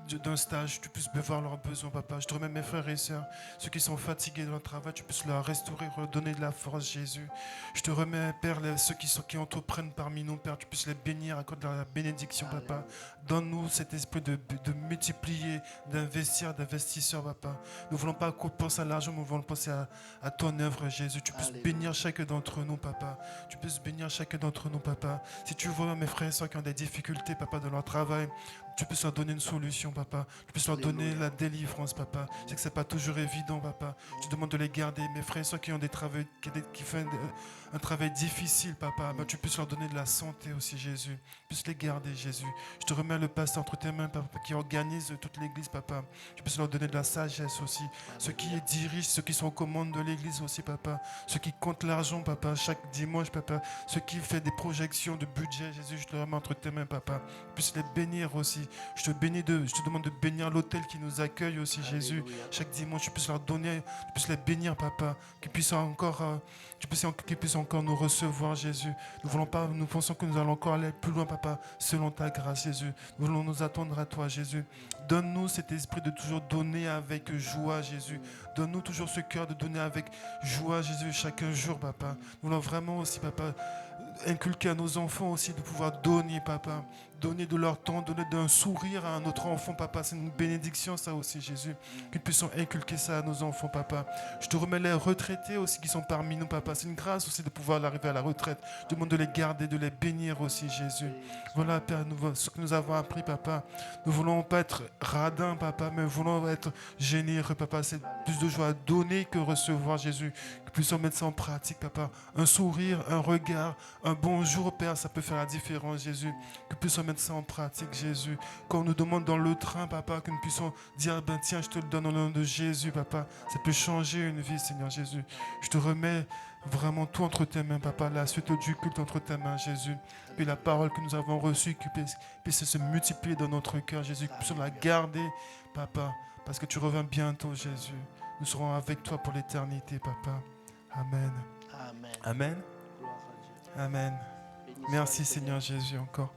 Speaker 4: d'un stage, tu puisses pourvoir leurs besoins, Papa. Je te remets mes frères et sœurs. Ceux qui sont fatigués de leur travail, tu puisses leur restaurer, leur donner de la force, Jésus. Je te remets, Père, ceux qui entreprennent parmi nous, Père, tu puisses les bénir, accorder la bénédiction, Papa. Donne-nous cet esprit de multiplier, d'investisseurs, Papa. Nous ne voulons pas qu'on pense à l'argent, mais nous voulons penser à ton œuvre, Jésus. Tu puisses bénir chacun d'entre nous, Papa. Tu puisses bénir chacun d'entre nous, Papa. Si tu vois mes frères et soeurs qui ont des difficultés, Papa, dans leur travail, tu puisses leur donner une solution, Papa. Tu puisses leur donner la délivrance, Papa. Je sais que ce n'est pas toujours évident, Papa. Je te demande de les garder. Mes frères et soeurs qui ont des travaux, qui font un travail difficile, Papa, tu puisses leur donner de la santé aussi, Jésus. Tu puisses les garder, Jésus. Je te remets le le pasteur entre tes mains, papa, qui organise toute l'église, papa. Tu puisses leur donner de la sagesse aussi. Ceux qui dirigent, ceux qui sont aux commandes de l'église aussi, papa. Ceux qui comptent l'argent, papa, chaque dimanche, papa. Ceux qui font des projections de budget, Jésus, je te remets entre tes mains, papa. Puisse les bénir aussi. Je te demande de bénir l'hôtel qui nous accueille aussi, Jésus. Chaque dimanche, tu puisses leur donner, tu puisses les bénir, papa. Qu'ils puissent encore nous recevoir, Jésus. Nous pensons que nous allons encore aller plus loin, papa, selon ta grâce, Jésus. Nous voulons nous attendre à toi, Jésus. Donne-nous cet esprit de toujours donner avec joie, Jésus. Donne-nous toujours ce cœur de donner avec joie, Jésus, chaque jour, papa. Nous voulons vraiment aussi, papa, inculquer à nos enfants aussi de pouvoir donner, papa. Donner de leur temps, donner d'un sourire à un autre enfant, papa. C'est une bénédiction, ça aussi, Jésus. Que nous puissions inculquer ça à nos enfants, papa. Je te remets les retraités aussi qui sont parmi nous, papa. C'est une grâce aussi de pouvoir arriver à la retraite. Je demande de les garder, de les bénir aussi, Jésus. Voilà, Père, ce que nous avons appris, papa. Nous ne voulons pas être radins, papa, mais nous voulons être généreux, papa. C'est plus de joie à donner que recevoir, Jésus. Que nous puissions mettre ça en pratique, papa. Un sourire, un regard, un bonjour, Père, ça peut faire la différence, Jésus. Que nous puissions mettre ça en pratique, Jésus. Quand on nous demande dans le train, papa, que nous puissions dire, ben tiens, je te le donne au nom de Jésus, papa. Ça peut changer une vie, Seigneur Jésus. Je te remets vraiment tout entre tes mains, papa. La suite du culte entre tes mains, Jésus. Puis la parole que nous avons reçue, qui puisse se multiplier dans notre cœur, Jésus. Que nous puissions la garder, papa. Parce que tu reviens bientôt, Jésus. Nous serons avec toi pour l'éternité, papa. Amen.
Speaker 1: Amen.
Speaker 4: Amen.
Speaker 1: Gloire à Dieu.
Speaker 4: Amen. Merci, Seigneur Jésus, encore.